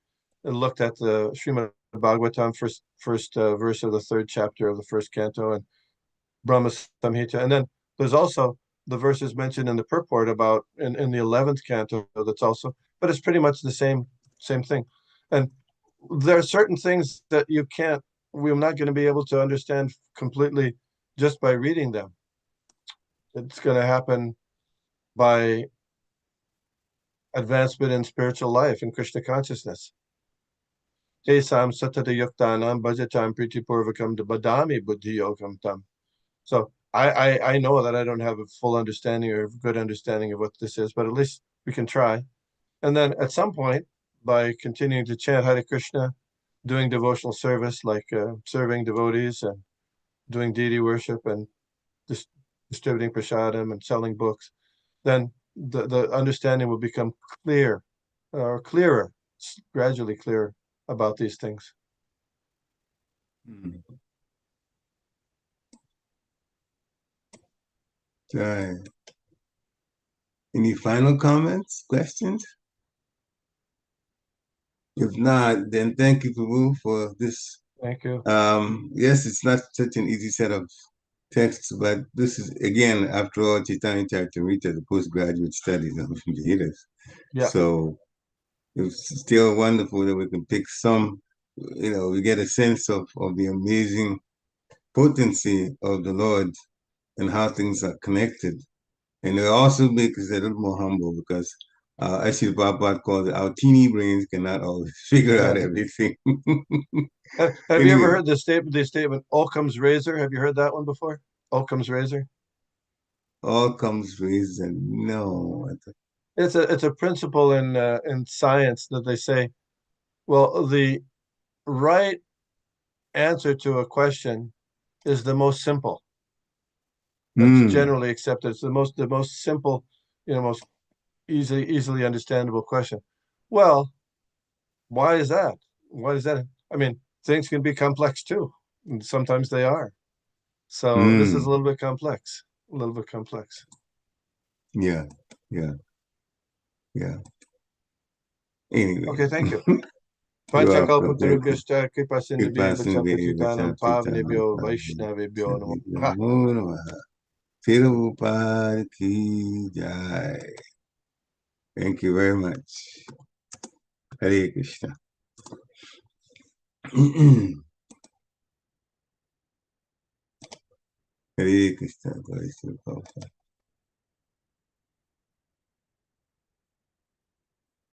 Speaker 3: I looked at the Srimad Bhagavatam, first verse of the third chapter of the first canto, and Brahma Samhita. And then there's also the verses mentioned in the purport about in the 11th canto that's also, but it's pretty much the same thing. And there are certain things that we're not going to be able to understand completely just by reading them. It's going to happen by advancement in spiritual life and Krishna consciousness. Tesam satata yuktanam bhajatam pritipurvakam badami buddhi yogam tam. So I know that I don't have a full understanding or a good understanding of what this is, but at least we can try. And then at some point, by continuing to chant Hare Krishna, doing devotional service like serving devotees and doing deity worship and distributing prasadam and selling books, then the understanding will become clearer, gradually clearer about these things.
Speaker 2: Right. Any final comments, questions? If not, then thank you, Prabhu, for this.
Speaker 3: Thank you.
Speaker 2: Yes, it's not such an easy set of texts, but this is, again, after all, Chaitanya Charitamrita, the postgraduate studies of Vedas.
Speaker 3: Yeah.
Speaker 2: So it's still wonderful that we can pick some, we get a sense of the amazing potency of the Lord and how things are connected. And it also makes us a little more humble because actually Prabhupada calls it, our teeny brains cannot always figure out everything.
Speaker 3: Have you ever heard the statement, Occam's razor? Have you heard that one before? Occam's razor?
Speaker 2: Occam's razor, no.
Speaker 3: It's a principle in science that they say, well, the right answer to a question is the most simple. That's generally accepted. It's the most simple, most easily understandable question. Well, why is that? Why is that? I mean, things can be complex too, and sometimes they are. So this is a little bit complex.
Speaker 2: Yeah. Anyway.
Speaker 3: Okay, thank you.
Speaker 2: You're welcome.
Speaker 3: Panchakalpatarubhyashta kripasindhubhyo vachapatitanam pavanebhyo vaishnavebhyo namo.
Speaker 2: Prabhupada ki jai. Thank you very much. Hare Krishna. Hare Krishna.